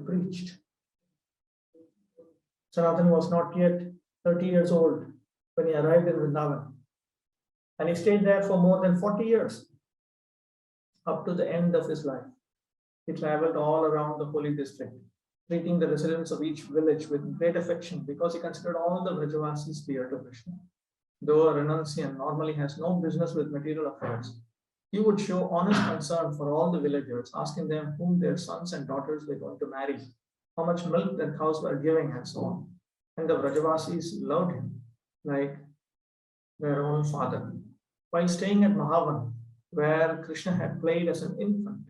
preached. Sanatan was not yet 30 years old when he arrived in Vrindavan, and he stayed there for more than 40 years, up to the end of his life. He traveled all around the holy district, treating the residents of each village with great affection because he considered all the Vrajavasis dear to Krishna. Though a renunciant normally has no business with material affairs, he would show honest concern for all the villagers, asking them whom their sons and daughters were going to marry, how much milk their cows were giving, and so on. And the Vrajavasis loved him like their own father. While staying at Mahavan, where Krishna had played as an infant,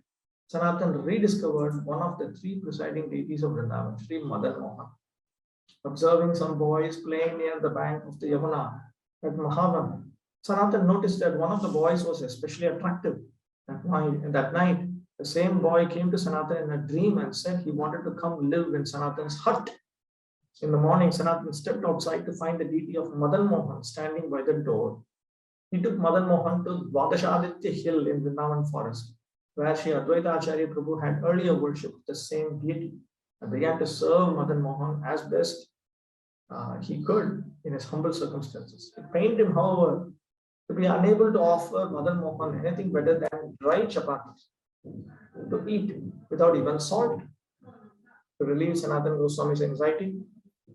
Sanatan rediscovered one of the three presiding deities of Vrindavan, Sri Madan Mohan. Observing some boys playing near the bank of the Yamuna at Mahavan, Sanatan noticed that one of the boys was especially attractive. That night, the same boy came to Sanatan in a dream and said he wanted to come live in Sanatan's hut. In the morning, Sanatan stepped outside to find the deity of Madan Mohan standing by the door. He took Madan Mohan to Dwadashaditya Hill in Vrindavan forest, where Sri Advaita Acharya Prabhu had earlier worshipped the same deity, and began to serve Madan Mohan as best he could in his humble circumstances. It pained him, however, to be unable to offer Madan Mohan anything better than dry chapatis to eat without even salt. To relieve Sanatan Goswami's anxiety,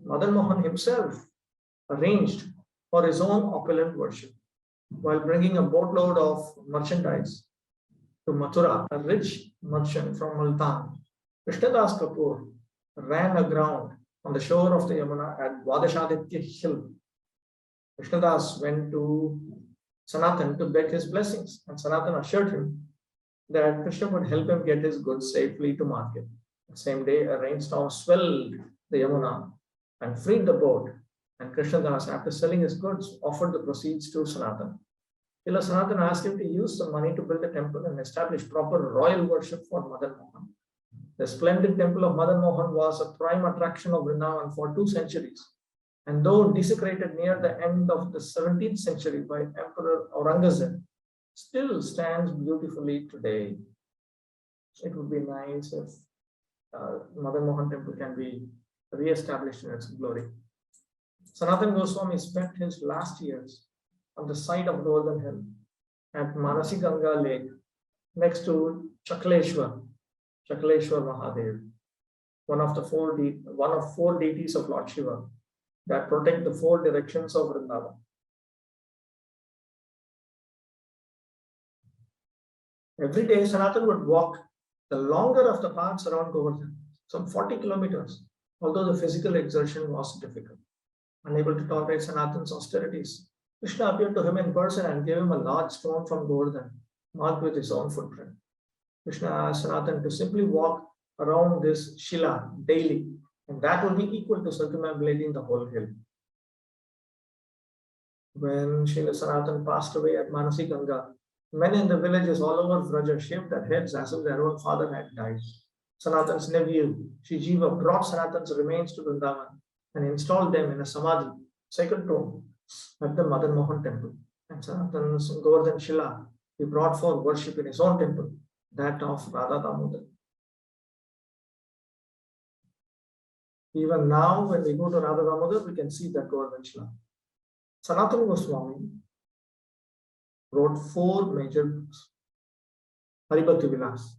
Madan Mohan himself arranged for his own opulent worship. While bringing a boatload of merchandise to Mathura, a rich merchant from Multan, Krishnadas Kapoor ran aground on the shore of the Yamuna at Dwadashaditya Hill. Krishnadas went to Sanatan to beg his blessings, and Sanatan assured him that Krishna would help him get his goods safely to market. The same day, a rainstorm swelled the Yamuna and freed the boat, and Krishnadas, after selling his goods, offered the proceeds to Sanatan. Ila Sanatan asked him to use some money to build a temple and establish proper royal worship for Madan Mohan. The splendid temple of Madan Mohan was a prime attraction of Vrindavan for 2 centuries. And though desecrated near the end of the 17th century by Emperor Aurangzeb, still stands beautifully today. It would be nice if Madan Mohan temple can be re-established in its glory. Sanatan Goswami spent his last years on the site of Govardhan Hill at Manasi Ganga Lake next to Chakleshwar Mahadev, one of 4 deities of Lord Shiva that protect the 4 directions of Vrindavan. Every day, Sanatan would walk the longer of the paths around Govardhan, some 40 kilometers, although the physical exertion was difficult. Unable to tolerate Sanatan's austerities, Krishna appeared to him in person and gave him a large stone from Govardhan, marked with his own footprint. Krishna asked Sanatan to simply walk around this Shila daily, and that will be equal to circumambulating the whole hill. When Srila Sanatan passed away at Manasi Ganga, many in the villages all over Vraja shaved their heads as if their own father had died. Sanatan's nephew, Shijiva, brought Sanatan's remains to Vrindavan and installed them in a samadhi, sacred tomb, at the Madan Mohan temple. And Sanatan's Govardhan Shila he brought for worship in his own temple, that of Radha Damodar. Even now, when we go to Radha Damodar, we can see that Govardhan Shila. Sanatana Goswami wrote 4 major books. Haribhakti Vilas,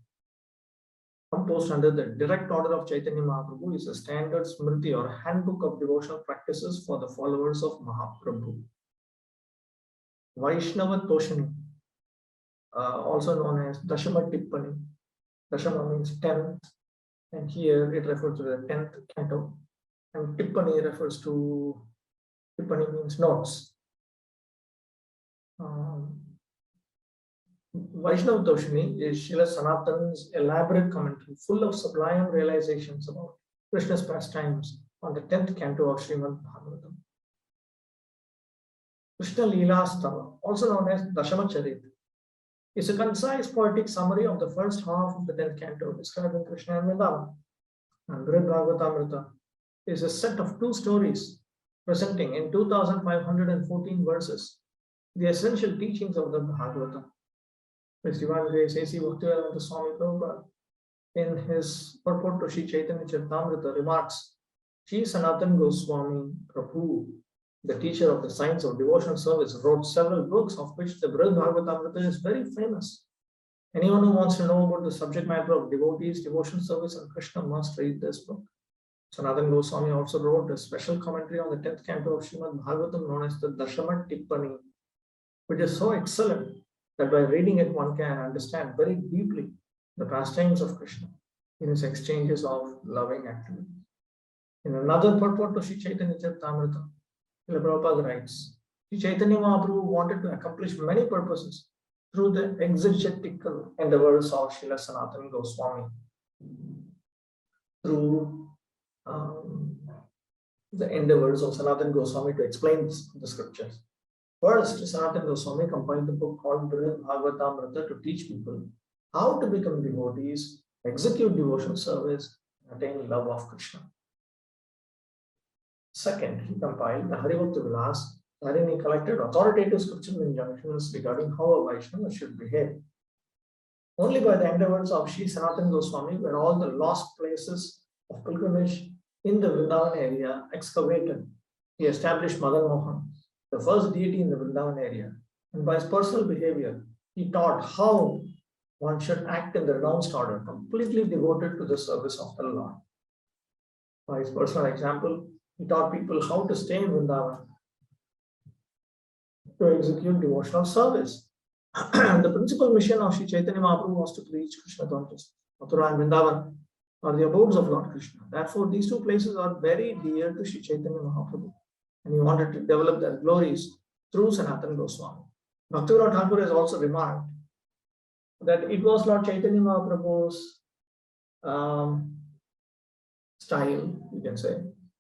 composed under the direct order of Chaitanya Mahaprabhu, is a standard smriti or handbook of devotional practices for the followers of Mahaprabhu. Vaishnava Toshani, also known as Dashama Tippani. Dashama means 10th, and here it refers to the 10th canto, and Tippani refers to, Tippani means notes. Vaishnava Toshani is Srila Sanatan's elaborate commentary, full of sublime realizations about Krishna's pastimes on the 10th canto of Srimad Bhagavatam. Krishna Leela Stava, also known as Dashama Charit, is a concise poetic summary of the first half of the 10th canto describing Krishna and Vrindavan. And Brihad Bhagavatamrita is a set of 2 stories presenting in 2514 verses the essential teachings of the Bhagavata. His Divine Grace A.C. Bhaktivedanta Swami Prabhupada, in his purport to Sri Chaitanya Charitamrita, remarks, Sri Sanatan Goswami Prabhu, the teacher of the science of devotional service, wrote several books, of which the Brihad Bhagavatamrita is very famous. Anyone who wants to know about the subject matter of devotees, devotional service, and Krishna must read this book. Sanatan Goswami also wrote a special commentary on the 10th canto of Srimad Bhagavatam known as the Dashama Tippani, which is so excellent that by reading it one can understand very deeply the pastimes of Krishna in his exchanges of loving activity. In another purport to Sri Chaitanya Charitamrita, Prabhupada writes, Sri Chaitanya Mahaprabhu wanted to accomplish many purposes through the exegetical endeavors of Srila Sanatana Goswami, through the endeavors of Sanatana Goswami to explain the scriptures. First, Sanatana Goswami compiled the book called Brihad Bhagavatamrita to teach people how to become devotees, execute devotional service, and attain love of Krishna. Second, he compiled the Haribhakti Vilas, wherein he collected authoritative scriptural injunctions regarding how a Vaishnava should behave. Only by the endeavors of Sri Sanatana Goswami were all the lost places of pilgrimage in the Vrindavan area excavated. He established Madan Mohan, the first deity in the Vrindavan area, and by his personal behavior, he taught how one should act in the renounced order, completely devoted to the service of the Lord. By his personal example, he taught people how to stay in Vrindavan to execute devotional service. The principal mission of Sri Chaitanya Mahaprabhu was to preach Krishna consciousness. Mathura and Vrindavan are the abodes of Lord Krishna. Therefore, these 2 places are very dear to Sri Chaitanya Mahaprabhu, and he wanted to develop their glories through Sanatana Goswami. Bhaktivinoda Thakur has also remarked that it was Lord Chaitanya Mahaprabhu's style, you can say.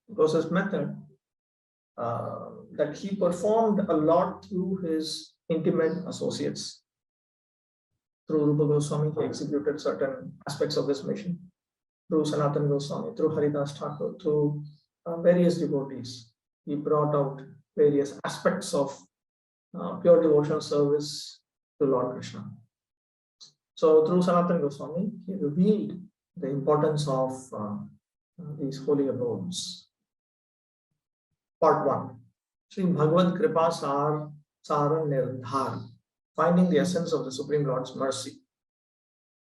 It was his method that he performed a lot through his intimate associates. Through Rupa Goswami, he executed certain aspects of this mission. Through Sanatana Goswami, through Haridas Thakur, through various devotees, he brought out various aspects of pure devotional service to Lord Krishna. So through Sanatana Goswami, he revealed the importance of these holy abodes. Part 1. Sri Bhagavad Kripa Sara Nirdhar, finding the essence of the Supreme Lord's mercy.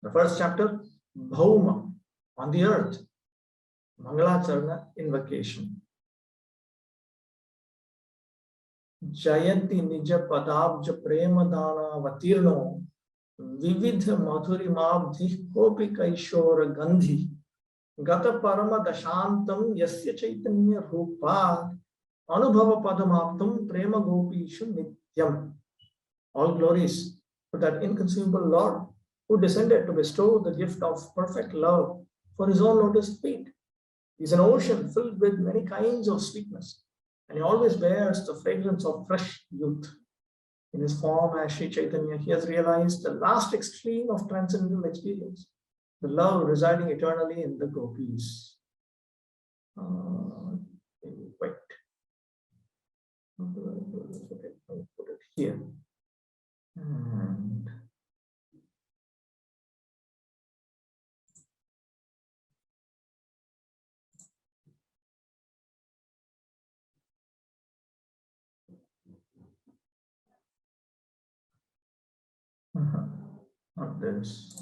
The first chapter, Bhauma, on the earth, Mangalacharana invocation. Jayanti Nija Padabja Prema Dana Vatirno Vividha Madhurimabdhi Kopi Kaishora Gandhi Gata Parama Dashantam Yasya Chaitanya Rupa Anubhava Padamaptam Prema Gopishu Nityam. All glories to that inconsumable Lord who descended to bestow the gift of perfect love for his own lotus feet. He is an ocean filled with many kinds of sweetness, and he always bears the fragrance of fresh youth. In his form as Sri Chaitanya, he has realized the last extreme of transcendental experience, the love residing eternally in the gopis. Wait. Okay, I'll put it here. And not this.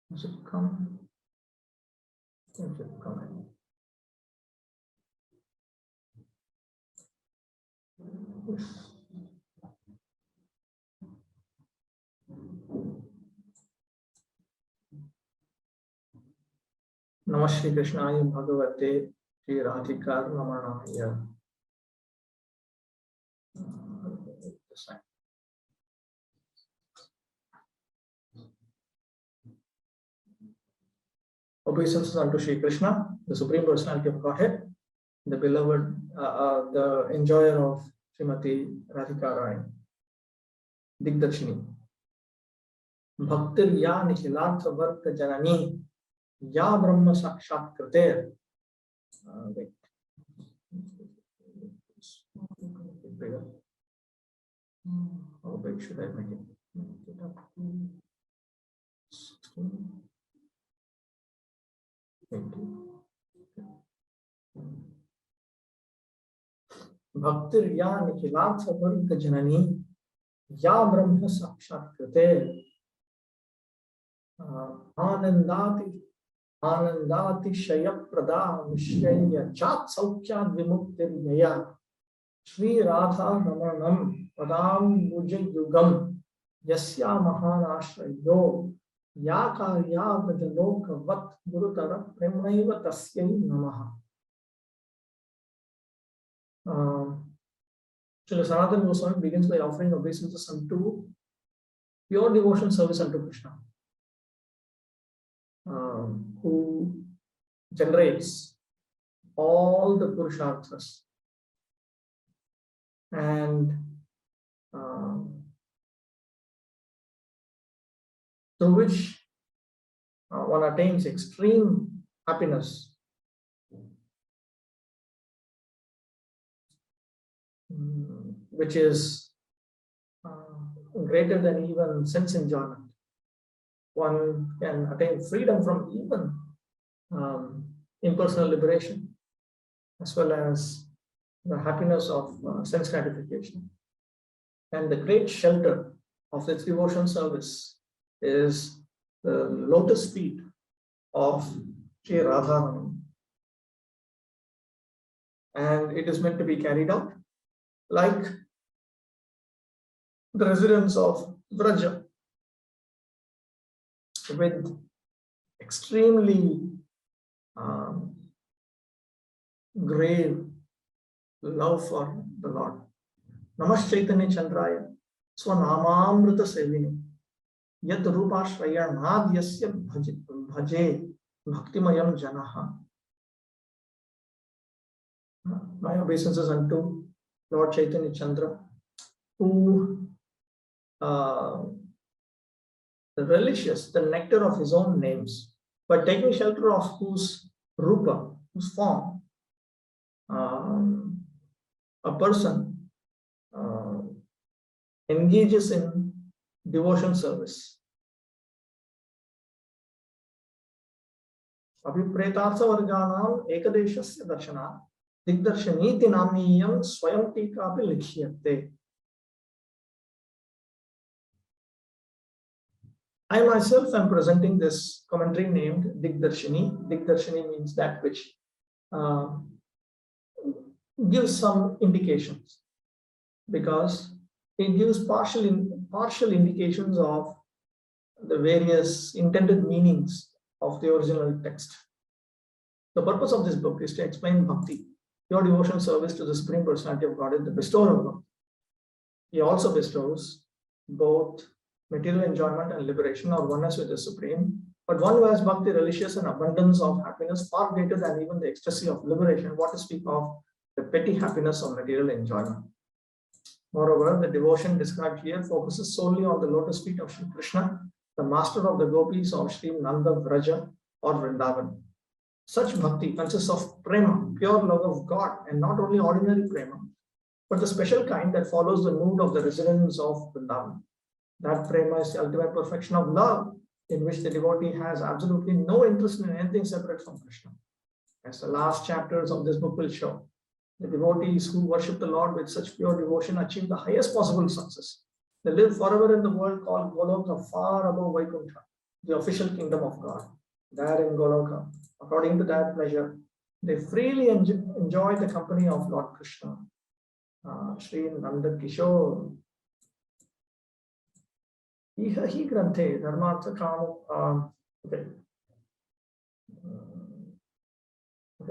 Is it coming? Is it coming? Namaste Shri Krishnaya Bhagavate Shri Radhika Ramanaya. Obeisances unto Shri Krishna, the Supreme Personality of Godhead, the beloved, the enjoyer of Srimati Radhika Rai, Digdachini. Bhaktir ya nikhilartha varka janani, ya brahma sakshat kriter. Wait. How big should I make it? Bhaktir ya nikhilartha varka janani, ya brahma sakshat kriter. Anandati Shaya Prada Mishraya Chat Saukyad Vimuktir Yaya Shri Radha Ramanam Padam Bujay Yugam Yasya Maharashrayo Yakarya Vajaloka Vat Gurutara Premanaiva Tasyai Namaha. Srila Sanatana Goswami begins by offering obeisances unto pure devotion service unto Krishna, who generates all the Purusharthas and through which one attains extreme happiness. Which is greater than even sense enjoyment. One can attain freedom from even impersonal liberation, as well as the happiness of sense gratification. And the great shelter of this devotion service is the lotus feet of Sri Radharani. And it is meant to be carried out like the residents of Vraja, with extremely grave love for the Lord. Namaste Chaitanya Chandraya Swanamamrita Sevini Yat Rupashraya Yasya Bhaje Bhaktimayam Janaha. My obeisances unto Lord Chaitanya Chandra, who relishes the nectar of his own names, but taking shelter of whose rupa, whose form, a person engages in devotion service. Abhipretartha varganam ekadeshasya darshana digdarshaniti namniyam swayam tika api likhyate. I myself am presenting this commentary named Digdarshini. Digdarshini means that which gives some indications, because it gives partial indications of the various intended meanings of the original text. The purpose of this book is to explain bhakti, pure devotional service to the Supreme Personality of Godhead, the bestower of bhakti. He also bestows both material enjoyment and liberation, or oneness with the Supreme. But one who has bhakti relishes an abundance of happiness far greater than even the ecstasy of liberation, what to speak of the petty happiness of material enjoyment. Moreover, the devotion described here focuses solely on the lotus feet of Sri Krishna, the master of the gopis of Sri Nanda Vraja or Vrindavan. Such bhakti consists of prema, pure love of God, and not only ordinary prema, but the special kind that follows the mood of the residents of Vrindavan. That prema is the ultimate perfection of love, in which the devotee has absolutely no interest in anything separate from Krishna. As the last chapters of this book will show, the devotees who worship the Lord with such pure devotion achieve the highest possible success. They live forever in the world called Goloka, far above Vaikuntha, the official kingdom of God. There in Goloka, according to that measure, they freely enjoy the company of Lord Krishna. Sri Nanda Kishore. Iha granthe dharmartha kama. Okay,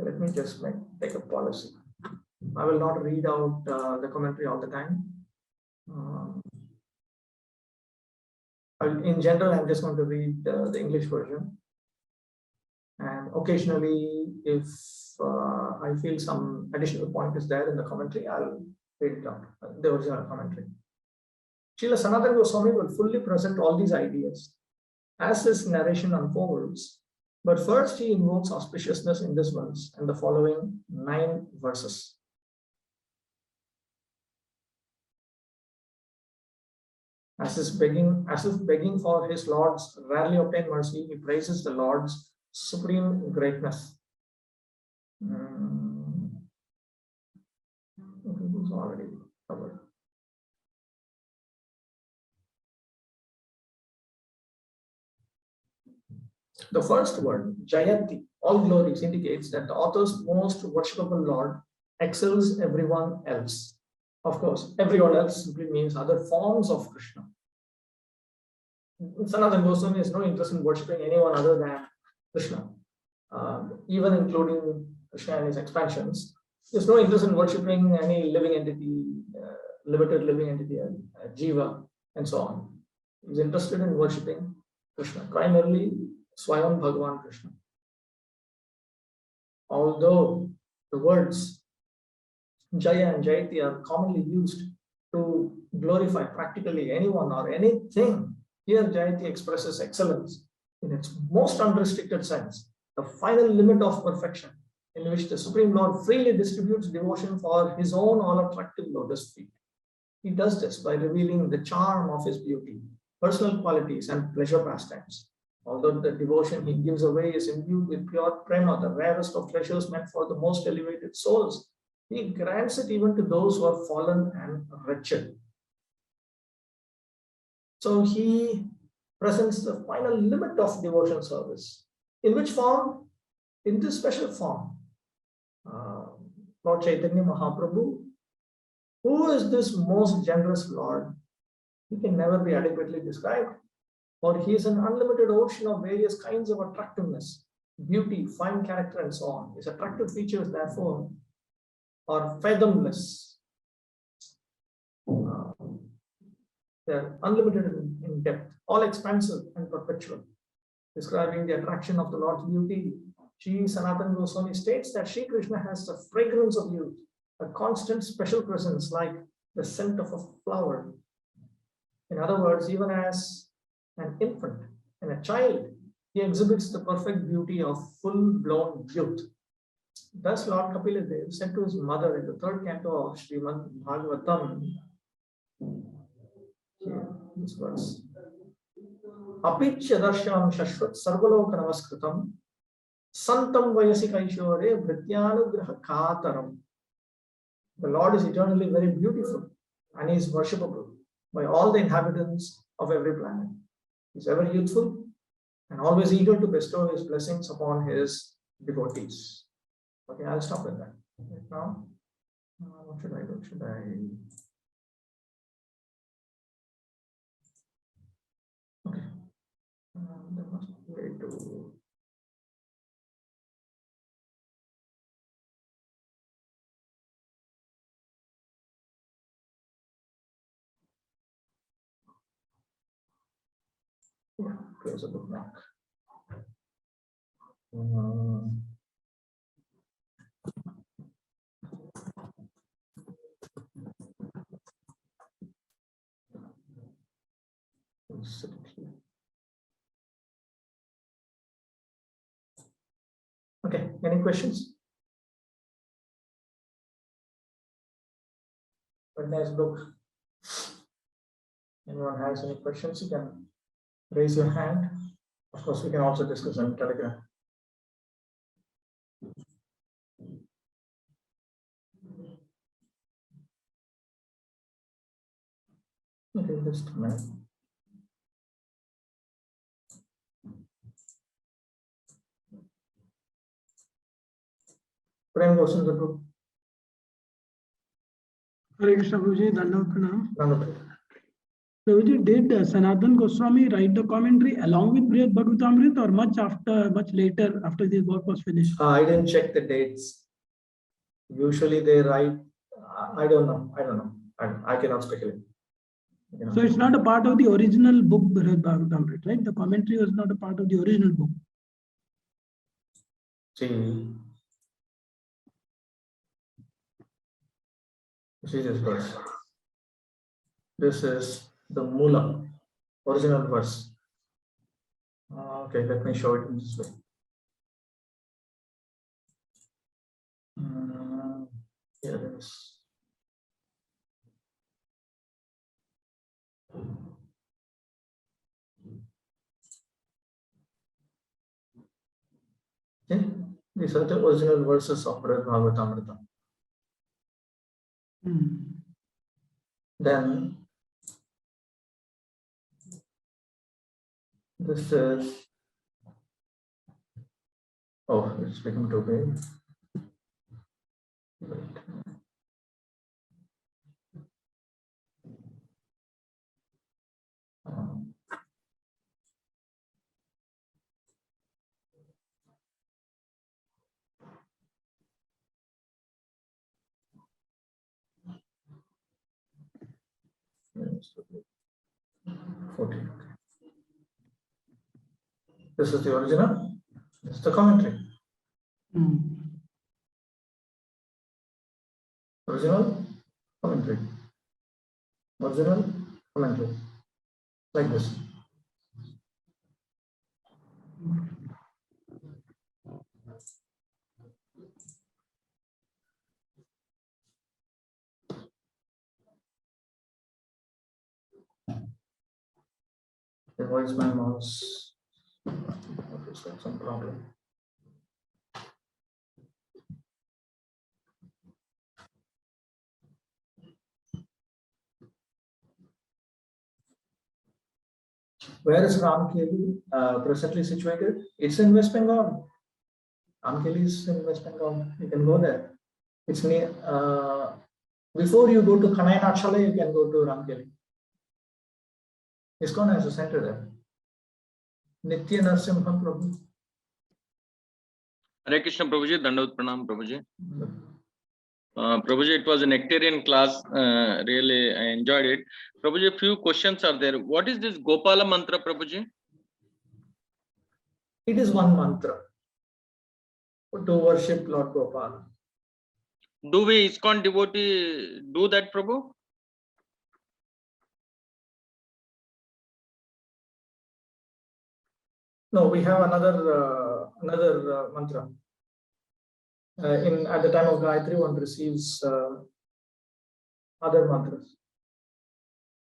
let me just take a policy. I will not read out the commentary all the time. In general, I'm just going to read the English version. And occasionally, if I feel some additional point is there in the commentary, I'll read it out, the original commentary. Srila Sanatana Goswami will fully present all these ideas as this narration unfolds, but first he invokes auspiciousness in this verse and the following 9 verses. As if begging for his Lord's rarely obtained mercy, he praises the Lord's supreme greatness. It's already covered. The first word, Jayanti, all glories, indicates that the author's most worshipable Lord excels everyone else. Of course, everyone else simply means other forms of Krishna. Sanatana Goswami has no interest in worshipping anyone other than Krishna, even including Krishna and his expansions. There's no interest in worshipping any living entity, limited living entity, Jiva, and so on. He's interested in worshipping Krishna, primarily Swayam Bhagavan Krishna. Although the words Jaya and Jayati are commonly used to glorify practically anyone or anything, here Jayati expresses excellence in its most unrestricted sense, the final limit of perfection, in which the Supreme Lord freely distributes devotion for his own all-attractive lotus feet. He does this by revealing the charm of his beauty, personal qualities, and pleasure pastimes. Although the devotion he gives away is imbued with pure prema, the rarest of treasures meant for the most elevated souls, he grants it even to those who are fallen and wretched. So he presents the final limit of devotion service. In which form? In this special form. Lord Chaitanya Mahaprabhu, who is this most generous Lord? He can never be adequately described. or he is an unlimited ocean of various kinds of attractiveness, beauty, fine character, and so on. His attractive features, therefore, are fathomless. They're unlimited in depth, all expansive and perpetual. Describing the attraction of the Lord's beauty, Sri Sanatana Goswami states that Sri Krishna has the fragrance of youth, a constant special presence like the scent of a flower. In other words, even as an infant and a child, he exhibits the perfect beauty of full-blown youth. Thus, Lord Kapila Dev said to his mother in the third canto of Srimad Bhagavatam, this verse, Apichya darshanam shashvat sarvaloka namaskritam santam vayasi kaishore vrityanugraha kataram. The Lord is eternally very beautiful and he is worshipable by all the inhabitants of every planet. He is ever youthful and always eager to bestow his blessings upon his devotees. Okay, I'll stop with that right now. What should I do? Should I? Okay. There must be a way to. Yeah, close the bookmark. Okay, any questions? Very nice book. Anyone has any questions, you can raise your hand. Of course, we can also discuss on Telegram. Okay, just a minute. Prem goes in the group. Hare Krishna Prabhuji, Dandavat Pranam. Dandavat. Prabhuji, did Sanatana Goswami write the commentary along with Brihad Bhagavatamrita or much later after this work was finished? I didn't check the dates. Usually they write, I don't know. I cannot speculate. So it's not a part of the original book, Brihad Bhagavatamrita, right? The commentary was not a part of the original book. See this verse. This is the Mula, original verse. Okay, let me show it in this way. Here it is. Okay. These are the original verses of Brihad Bhagavatamrita. Then this is, oh, it's become too big. Okay. This is the original. This is the commentary. Original commentary. Original commentary. Like this. Why is my mouse? It's got some problem. Where is Ramkeli presently situated? It's in West Bengal. Ramkeli is in West Bengal. You can go there. It's near. Before you go to Kanai Nachale, you can go to Ramkeli. ISKCON has a center there. Nitya Narsimha Prabhu. Hare Krishna Prabhuji, Dandavat Pranam Prabhuji. Prabhuji, it was a nectarian class. Really, I enjoyed it. Prabhuji, a few questions are there. What is this Gopala mantra, Prabhuji? It is one mantra to worship Lord Gopal. Do we ISKCON devotee do that, Prabhu? No, we have another mantra. At the time of Gayatri, one receives other mantras.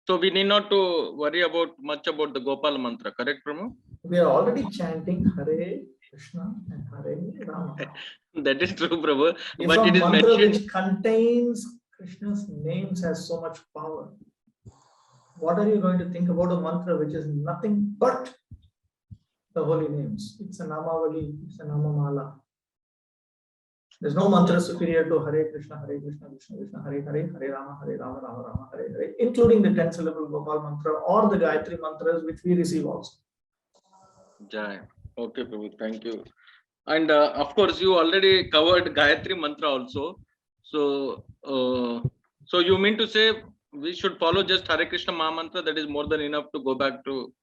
So we need not to worry much about the Gopala mantra, correct, Prabhu? We are already chanting Hare Krishna and Hare Rama. That is true, Prabhu. If But a it is mantra mentioned. which contains Krishna's names has so much power, what are you going to think about a mantra which is nothing but the holy names? It's a Namavali, it's a Namamala. There's no mantra superior to Hare Krishna, Krishna Krishna, Hare Hare, Hare Rama, Rama Rama, Hare Hare, including the 10 syllable Gopal mantra or the Gayatri mantras which we receive also. Jai. Okay, Prabhu, thank you. And of course, you already covered Gayatri mantra also. So, so you mean to say we should follow just Hare Krishna Maha mantra? That is more than enough to go back to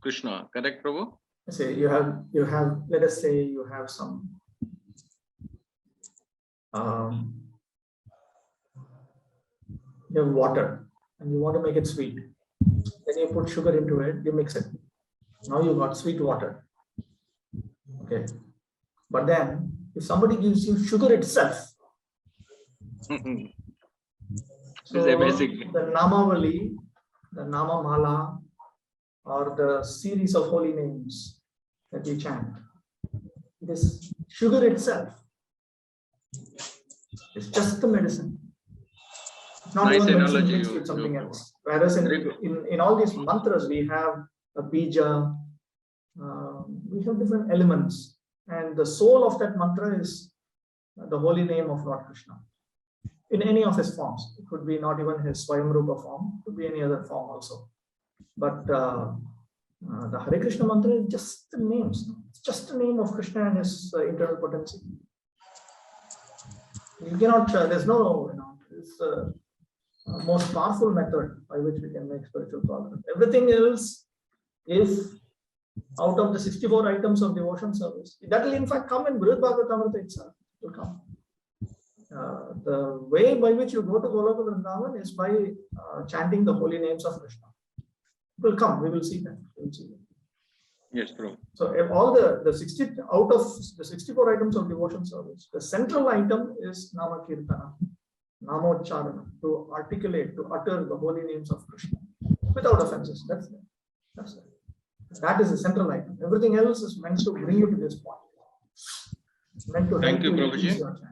Krishna, correct, Prabhu? Say you have. Let us say you have some. You have water and you want to make it sweet. Then you put sugar into it, you mix it. Now you got sweet water. Okay. But then if somebody gives you sugar itself, so the Namavali, the Namamala, or the series of holy names that we chant, this sugar itself is just the medicine. It's not Nice even analogy mixed with something else. Whereas in all these mantras, we have a bija, we have different elements. And the soul of that mantra is the holy name of Lord Krishna. In any of his forms. It could be not even his Swayamrupa form, it could be any other form also. But the Hare Krishna mantra is just the names. It's just the name of Krishna and his internal potency. You cannot, there's no, it's the most powerful method by which we can make spiritual progress. Everything else is out of the 64 items of devotion service. That will in fact come in Brihad Bhagavatamrita itself. It will come. The way by which you go to Goloka Vrindavan is by chanting the holy names of Krishna. It will come. We will see that. We will see that. Yes, bro. So if all the 60 out of the 64 items of devotion service, the central item is Nama Kirtana, Namocharana, to articulate, to utter the holy names of Krishna without offenses. That's it. That's it. That is the central item. Everything else is meant to bring you to this point. It's meant to Thank you, help Prabhuji. your channel.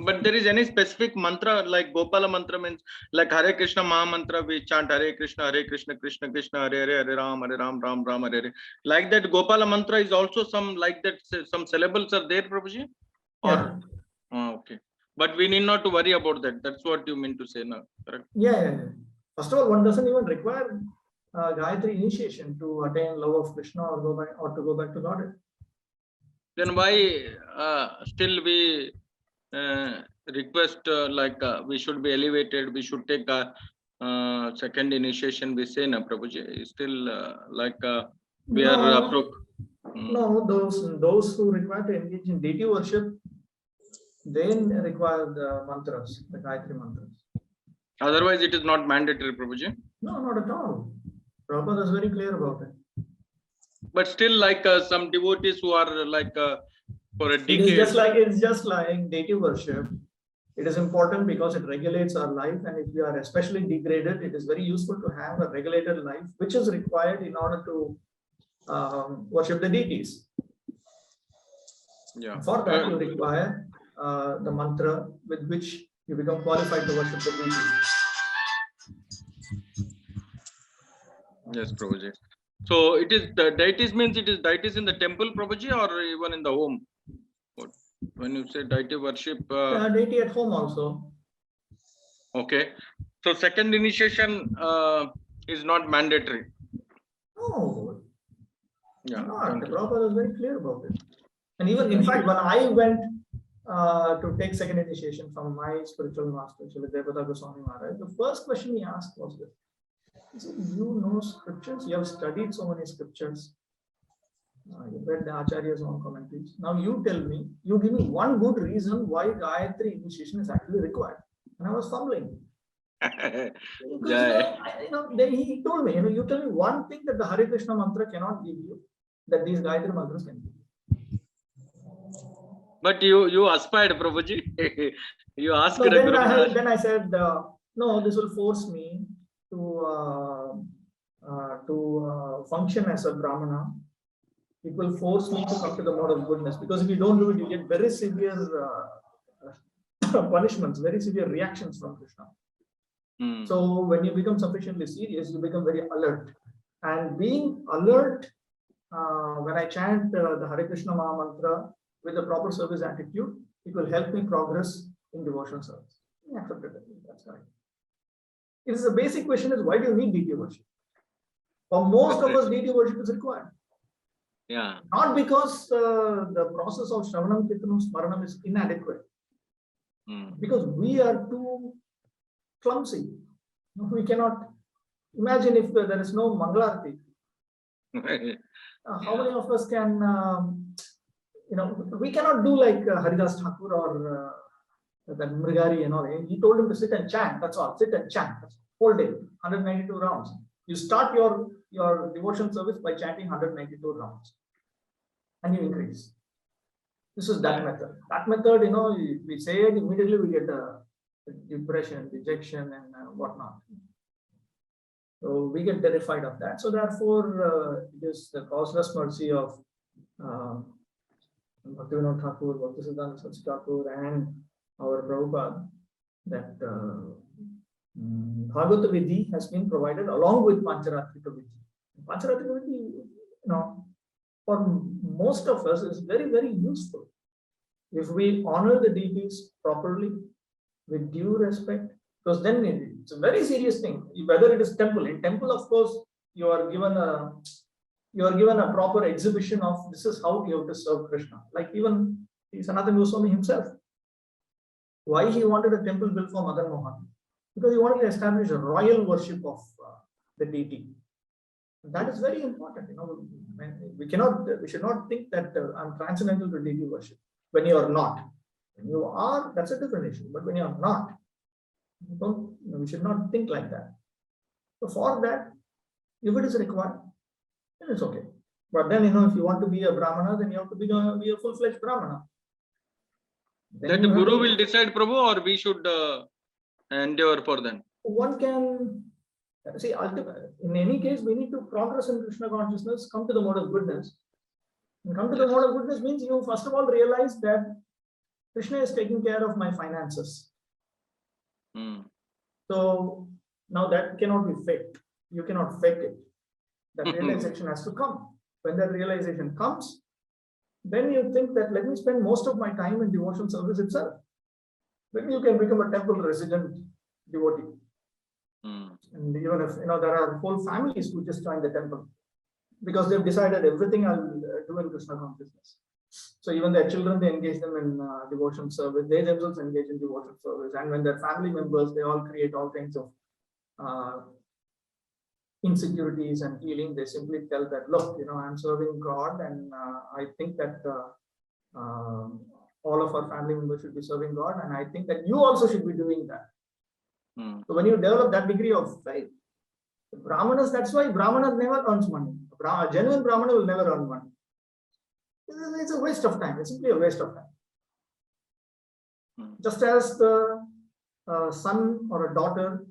But there is any specific mantra like Gopala mantra means like Hare Krishna Maha mantra we chant Hare Krishna Krishna Krishna Hare Hare Ram Ram Ram Hare Hare. Like that Gopala mantra is also some like that some syllables are there, Prabhuji? Or okay. But we need not to worry about that. That's what you mean to say now, correct? Yeah. First of all, one doesn't even require Gayatri initiation to attain love of Krishna or to go back to Godhead. Then why still we request we should be elevated, we should take a second initiation, we say na Prabhuji, still we are no, those who require to engage in deity worship, they require the mantras, the Gayatri mantras. Otherwise it is not mandatory, Prabhuji? No, not at all. Prabhupada is very clear about it. But still some devotees who are for a decade. It's just like deity worship. It is important because it regulates our life, and if we are especially degraded, it is very useful to have a regulated life, which is required in order to worship the deities. Yeah. For that, you require the mantra with which you become qualified to worship the deities. Yes, Prabhuji. So it is the deities means it is deities in the temple, Prabhuji, or even in the home? When you say deity worship, deity at home also. Okay. So second initiation is not mandatory. No. Yeah, Not. thank The you. Prabhupada was very clear about it. And even, in fact, when I went to take second initiation from my spiritual master, Srila Devata Goswami Maharaj, the first question he asked was this. He said, you know scriptures, you have studied so many scriptures, you read the Acharya's own commentaries. Now you tell me, you give me one good reason why Gayatri initiation is actually required. And I was fumbling. Because, Jai. then he told me, you tell me one thing that the Hare Krishna mantra cannot give you, that these Gayatri mantras can give you. But you aspired, Prabhuji. You asked No, Guru Maharaj. then I said, no, this will force me to function as a Brahmana. It will force me to come to the mode of goodness, because if you don't do it, you get very severe punishments, very severe reactions from Krishna. So when you become sufficiently serious, you become very alert. And being alert, when I chant the Hare Krishna Maha Mantra with the proper service attitude, it will help me progress in devotional service. I accepted it. That's right. It is the basic question is, why do you need deity worship? For most of us, deity worship is required. Yeah. Not because the process of Shravanam, Kirtanam, Smaranam is inadequate. Because we are too clumsy. We cannot imagine if there is no Mangalarti. How many of us can, we cannot do like Haridas Thakur or that Mrigari and all. He told him to sit and chant. That's all. Sit and chant. Whole day, 192 rounds. You start your devotion service by chanting 192 rounds. And you increase. This is that method. That method, we say it, immediately we get a depression, dejection, and whatnot. So we get terrified of that. So therefore, it is the causeless mercy of Bhaktivinoda Thakur, Bhaktisiddhanta Saraswati Thakur, and our Prabhupada that Bhagavata Vidhi has been provided along with Pancharatrika Vidhi. Pancharatrika Vidhi, for most of us is very, very useful. If we honor the deities properly, with due respect, because then it's a very serious thing. Whether it is temple, in temple, of course, you are given a proper exhibition of this is how you have to serve Krishna. Like even Sanatana Goswami himself, why he wanted a temple built for Madan Mohan? Because he wanted to establish a royal worship of the deity. That is very important. We should not think that I'm transcendental to deity worship when you are not. When you are, that's a different issue. But when you are not, we should not think like that. So for that, if it is required, then it's okay. But then, if you want to be a Brahmana, then you have to be a full-fledged Brahmana. That the Guru will decide, Prabhu, or we should endeavor for them? One can see, in any case, we need to progress in Krishna consciousness, come to the mode of goodness. And come to the mode of goodness means you first of all realize that Krishna is taking care of my finances. So now that cannot be faked. You cannot fake it. That realization has to come. When that realization comes, then you think that let me spend most of my time in devotional service itself. Then you can become a temple resident devotee. And even if there are whole families who just join the temple because they've decided everything I'll do in Krishna consciousness. So even their children, they engage them in devotion service. They themselves engage in devotion service. And when their family members, they all create all kinds of insecurities and feeling. They simply tell that, look, I'm serving God, and I think that all of our family members should be serving God, and I think that you also should be doing that. So when you develop that degree of faith, Brahmanas, that's why Brahmana never earns money. A genuine Brahmana will never earn money. It's a waste of time. It's simply a waste of time. Just as the son or a daughter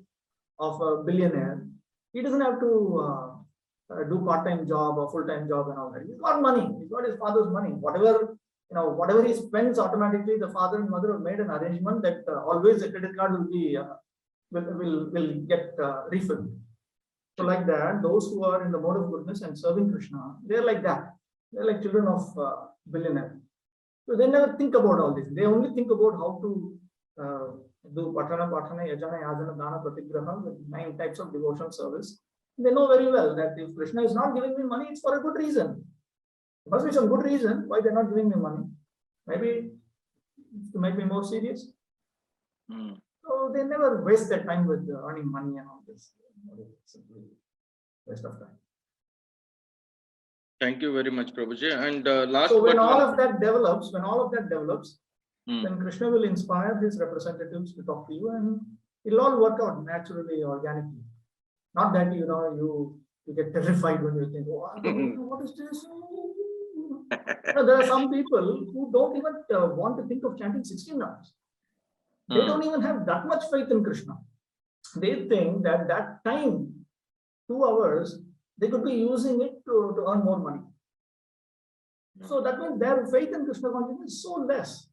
of a billionaire, he doesn't have to do part-time job or full-time job and all that. He's got money. He's got his father's money. Whatever he spends, automatically the father and mother have made an arrangement that always the credit card will be will get refilled. So like that, those who are in the mode of goodness and serving Krishna, they're like that. They're like children of billionaires. So they never think about all this. They only think about how to do Patana, Yajana, Yajana, Dana, Pratigraha with 9 types of devotional service. They know very well that if Krishna is not giving me money, it's for a good reason. There must be some good reason why they're not giving me money. Maybe to make me more serious. So they never waste their time with earning money and all this. Simply waste of time. Thank you very much, Prabhuji. And last So when but all not- of that develops, Hmm. then Krishna will inspire his representatives to talk to you, and it'll all work out naturally, organically. Not that you get terrified when you think, oh, I don't know what is this? No, there are some people who don't even want to think of chanting 16 hours. They don't even have that much faith in Krishna. They think that that time, 2 hours, they could be using it to earn more money. So that means their faith in Krishna consciousness is so less.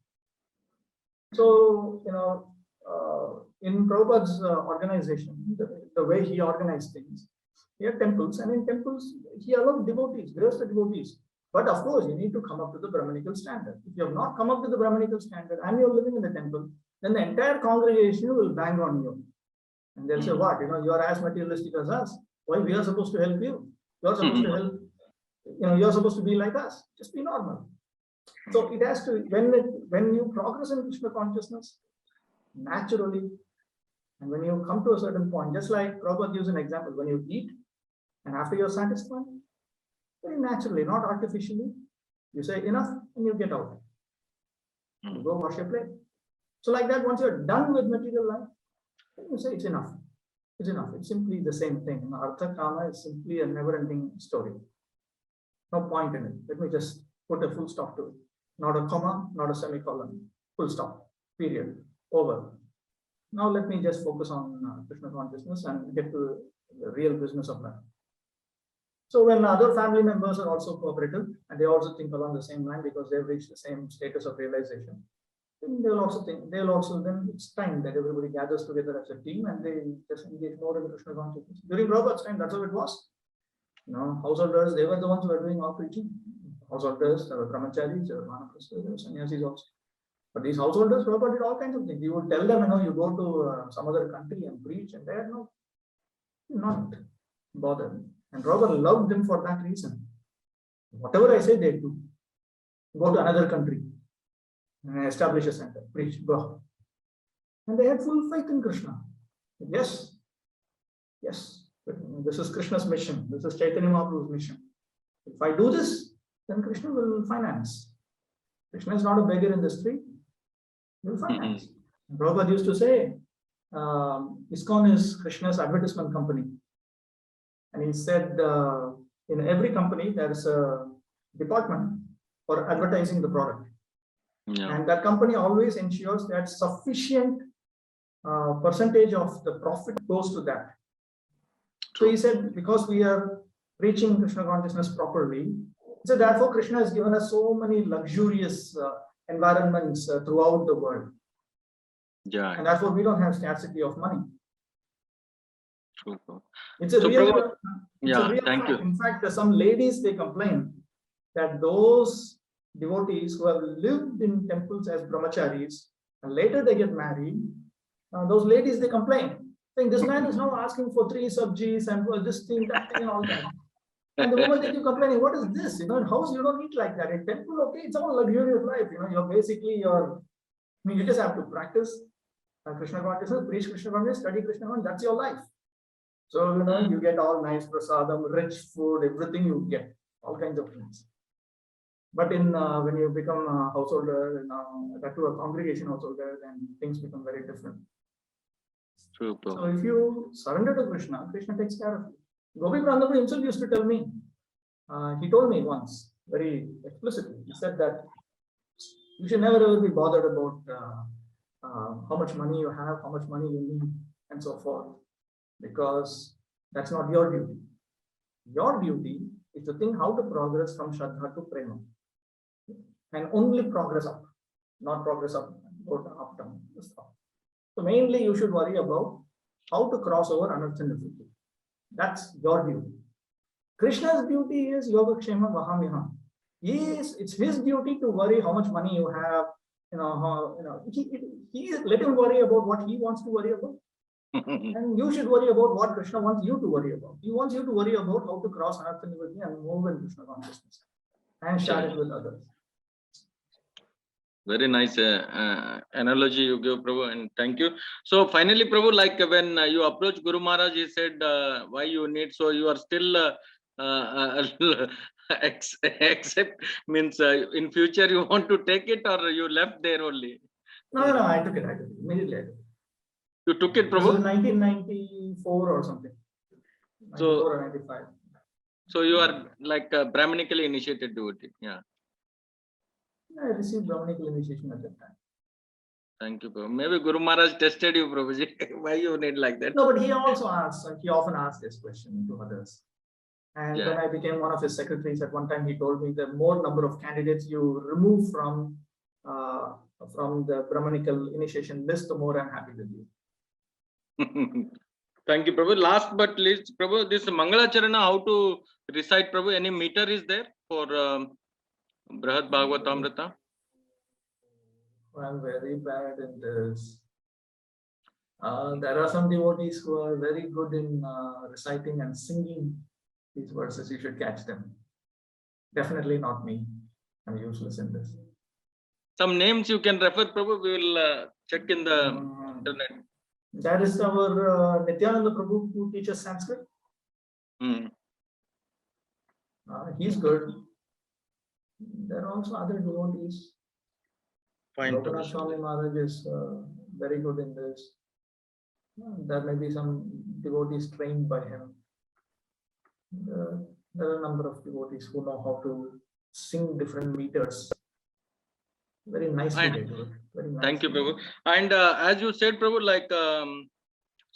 So, in Prabhupada's organization, the way he organized things, he had temples, and in temples, he allowed devotees, Grihastha devotees. But of course, you need to come up to the Brahmanical standard. If you have not come up to the Brahmanical standard and you're living in the temple, then the entire congregation will bang on you. And they'll say, what? You are as materialistic as us. Why we are supposed to help you? You are supposed to help, you're supposed to be like us. Just be normal. So it has to, when you progress in Krishna consciousness, naturally, and when you come to a certain point, just like Prabhupada gives an example, when you eat, and after you're satisfied, very naturally, not artificially, you say enough and you get out. You go wash your plate. So like that, once you're done with material life, you say it's enough. It's enough. It's simply the same thing. Artha Kama is simply a never-ending story. No point in it. Let me just put a full stop to it. Not a comma, not a semicolon. Full stop. Period. Over. Now let me just focus on Krishna consciousness and get to the real business of life. So when other family members are also cooperative and they also think along the same line because they've reached the same status of realization, then then it's time that everybody gathers together as a team and they just engage more in Krishna consciousness. During Prabhupada's time, that's how it was. Householders, they were the ones who were doing all preaching. Householders, there were brahmacharis, there were vanaprasthas, there were sannyasis also. But these householders, Prabhupada did all kinds of things. He would tell them, you go to some other country and preach, and they are not bothered. And Prabhupada loved them for that reason. Whatever I say, they do. Go to another country and establish a center, preach, go. And they had full faith in Krishna. Yes. This is Krishna's mission. This is Chaitanya Mahaprabhu's mission. If I do this, then Krishna will finance. Krishna is not a beggar in the street. He will finance. Prabhupada used to say, ISKCON is Krishna's advertisement company. And he said, in every company, there is a department for advertising the product. Yeah. And that company always ensures that sufficient percentage of the profit goes to that. So he said, because we are reaching Krishna consciousness properly, he said, therefore Krishna has given us so many luxurious environments throughout the world. Yeah. And therefore we don't have scarcity of money. True. It's a So real, Prabhupada, thank fact. you. In fact, some ladies, they complain that those devotees who have lived in temples as brahmacharis and later they get married, those ladies, they complain, saying this man is now asking for 3 sabjis and for this thing, that thing, and all that. And the moment they keep complaining, what is this? In house, you don't eat like that. In temple, okay, it's all luxurious life. You just have to practice Krishna consciousness, preach Krishna consciousness, study Krishna consciousness, that's your life. So, you get all nice prasadam, rich food, everything you get, all kinds of things. But when you become a householder, that to a congregation householder, then things become very different. True. So if you surrender to Krishna, Krishna takes care of you. Gopi Prabhu himself used to tell me, he told me once, very explicitly, he said that you should never ever be bothered about how much money you have, how much money you need, and so forth, because that's not your duty. Your duty is to think how to progress from Shraddha to Prema. And only progress up, not progress up, go to up, down, just up. So mainly you should worry about how to cross over anartha nivritti. That's your duty. Krishna's duty is yoga kshema vahamyaham. Yes, it's his duty to worry how much money you have. He let him worry about what he wants to worry about. And you should worry about what Krishna wants you to worry about. He wants you to worry about how to cross anartha nivritti and move in Krishna consciousness. and share it with others. Very nice analogy you give, Prabhu, and thank you. So finally, Prabhu, like when you approach Guru Maharaj, he said, why you need, so you are still accept, means in future you want to take it, or you left there only? No, I took it immediately. You took it, This was in Prabhu? 1994 or something. 94 So- or 95. So you are like Brahmanically initiated devotee. Yeah. I received Brahminical initiation at that time. Thank you, Prabhu. Maybe Guru Maharaj tested you, Prabhuji. Why you need like that? No, but he also asks, he often asks this question to others. And Yeah. when I became one of his secretaries, at one time he told me the more number of candidates you remove from the Brahmanical initiation list, the more I'm happy with you. Thank you, Prabhu. Last but least, Prabhu, this Mangala Charana, how to recite, Prabhu? Any meter is there for Brihad Bhagavatamrita? I'm very bad in this. There are some devotees who are very good in reciting and singing these verses. You should catch them. Definitely not me. I'm useless in this. Some names you can refer, Prabhu. We will check in the internet. That is our Nityananda Prabhu who teaches Sanskrit. He's good. There are also other devotees. Fine, Lokanath Prabhu. Swami Maharaj is very good in this. There may be some devotees trained by him. There are a number of devotees who know how to sing different meters. Very nicely Fine. they do it. Very Thank you, nicely. Prabhu. And as you said, Prabhu, like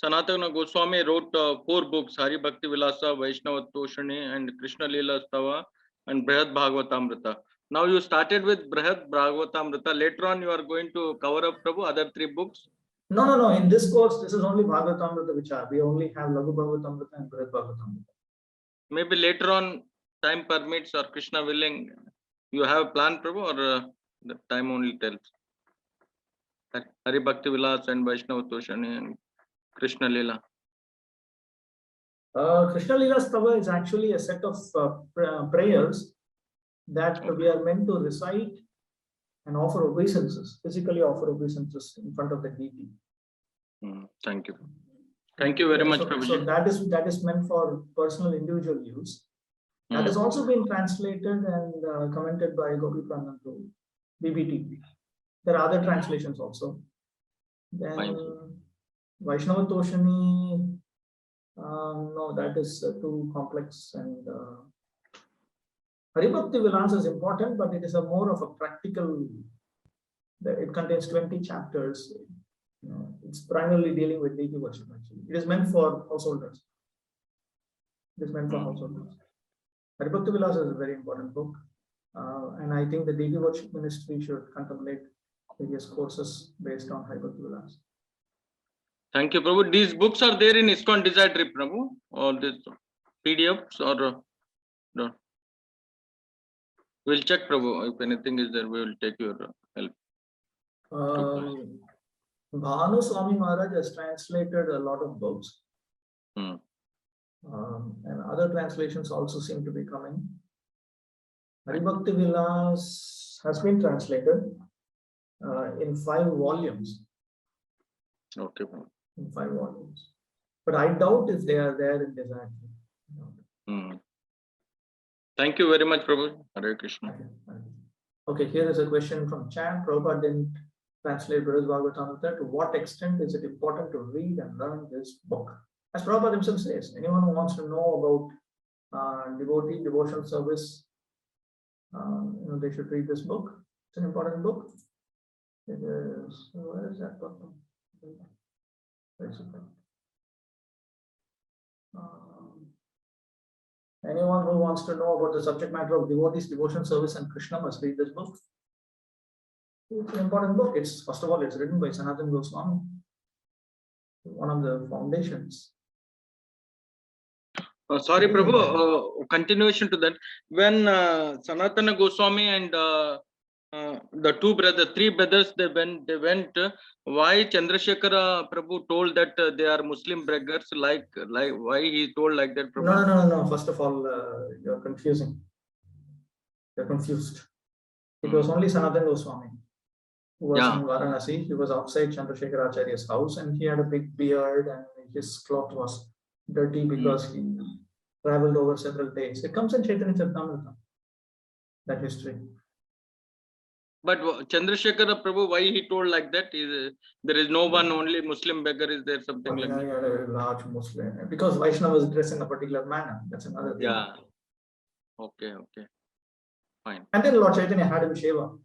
Sanatana Goswami wrote 4 books: Hari Bhakti Vilasa, Vaishnava Toshani, and Krishna Leela Stava, and Brihad Bhagavatamrita. Now you started with Brihad Bhagavatamrita. Later on, you are going to cover up, Prabhu, other 3 books. No. In this course, this is only Bhagavatamrita Vichar. We only have Lagu Bhagavatamrita and Brihad Bhagavatamrita. Maybe later on, time permits or Krishna willing, you have a plan, Prabhu, or the time only tells? Hari Bhakti Vilas and Vaishnava Toshani and Krishna Leela. Krishna Leela Stava is actually a set of prayers that we are meant to recite and offer obeisances, physically offer obeisances in front of the deity. Thank you. Thank you very much, Prabhuji. So that is meant for personal individual use. That has also been translated and commented by Gopi Pranandu, BBT. There are other translations also. Then Vaishnava Toshani, no, that is too complex. And Hari Bhakti Vilas is important, but it is a more of a practical. It contains 20 chapters. It's primarily dealing with deity worship. Actually, it is meant for householders. It is meant for householders. Hari Bhakti Vilas is a very important book, and I think the deity worship ministry should contemplate various courses based on Hari Bhakti Vilas. Thank you, Prabhu. These books are there in ISKCON Desire Trip, Prabhu, or this PDFs, or no? We'll check, Prabhu. If anything is there, we will take your help. Bhanu Swami Maharaj has translated a lot of books. And other translations also seem to be coming. Hari Bhakti Vilas has been translated in 5 volumes. Okay. In 5 volumes. But I doubt if they are there in Desire. Thank you very much, Prabhu. Hare Krishna. Okay, here is a question from Chan. Prabhupada didn't translate Brihad Bhagavatamrita. To what extent is it important to read and learn this book? As Prabhupada himself says, anyone who wants to know about devotional service, they should read this book. It's an important book. It is, where is that book? Anyone who wants to know about the subject matter of devotees, devotion service, and Krishna must read this book. It's an important book. It's, first of all, it's written by Sanatana Goswami, one of the foundations. Sorry, Prabhu, continuation to that. When Sanatana Goswami and the 3 brothers, they went, why Chandrasekhara Prabhu told that they are Muslim beggars, like why he told like that, Prabhu? No. First of all, you're confusing. They're confused. It was only Sanatana Goswami who was Yeah. in Varanasi. He was outside Chandrasekhar Acharya's house, and he had a big beard, and his cloth was dirty because he traveled over several days. It comes in Chaitanya Charitamrita, that history. But Chandrasekhara Prabhu, why he told like that? There is no one, only Muslim beggar is there, something like Yeah, that. yeah, a very large Muslim, because Vaishnavas dress in a particular manner. That's another thing. Yeah. Okay, okay. Fine. And then Lord Chaitanya had him Sheva.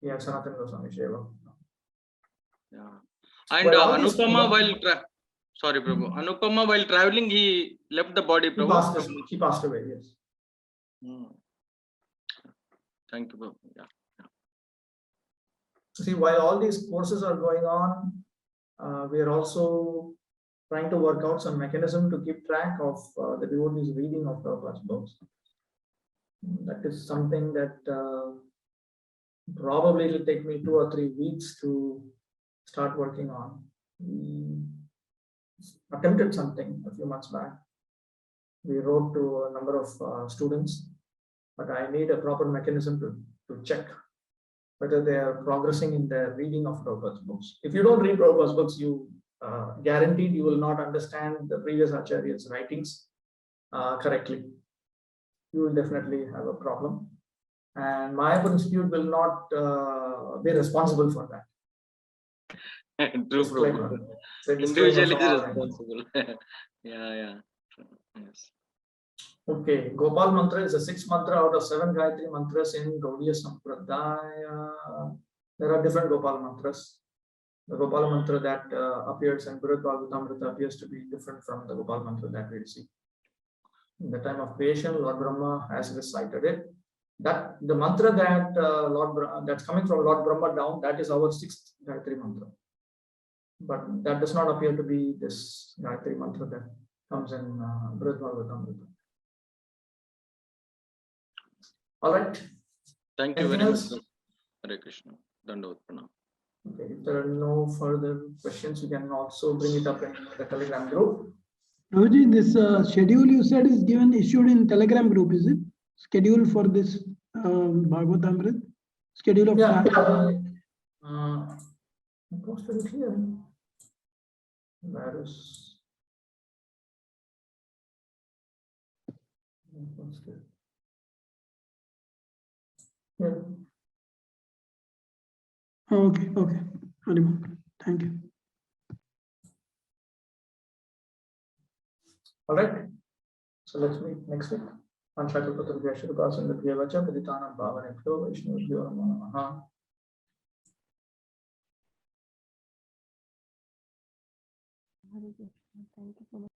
He had Sanatana Goswami Sheva. Yeah. And Well, all these Anupama, people- sorry, Prabhu. Anupama, while traveling, he left the body, He Prabhu. passed away, yes. Hmm. Thank you, Prabhu. Yeah. So see, while all these courses are going on, we are also trying to work out some mechanism to keep track of the devotees' reading of Prabhupada's books. That is something that probably will take me 2 or 3 weeks to start working on. We attempted something a few months back. We wrote to a number of students, but I need a proper mechanism to check whether they are progressing in their reading of Prabhupada's books. If you don't read Prabhupada's books, you guaranteed you will not understand the previous Acharya's writings correctly. You will definitely have a problem. And Mayapur Institute will not be responsible for that. True, Disclaimer. Prabhu. It's a disclaimer Individual from is our end. responsible. Yeah, yeah. Yes. Okay, Gopal Mantra is the 6th mantra out of 7 Gayatri mantras in Gaudiya Sampradaya. There are different Gopal mantras. The Gopal mantra that appears in Brihad Bhagavatamrita appears to be different from the Gopal mantra that we see. In the time of creation, Lord Brahma has recited it. That the mantra that that's coming from Lord Brahma down, that is our 6th Gayatri mantra. But that does not appear to be this Gayatri mantra that comes in Brihad Bhagavatamrita. All right. Thank you Anything very else? much. Hare Krishna. Dandavat Pranam. Okay, if there are no further questions, you can also bring it up in the Telegram group. Prabhuji, this schedule you said is issued in Telegram group, is it? Schedule for this Bhagavatamrita? Schedule of Yeah, class? I posted it here. Where is? I posted. Here. Okay, okay. Haribol. Thank you. All right. So let's meet next week. Panchakapatam Vyashrupasan the Vyavacha Paditanam Bhavanekto Vaishnavyo Namo Namaha. Hare Krishna. Thank you so much.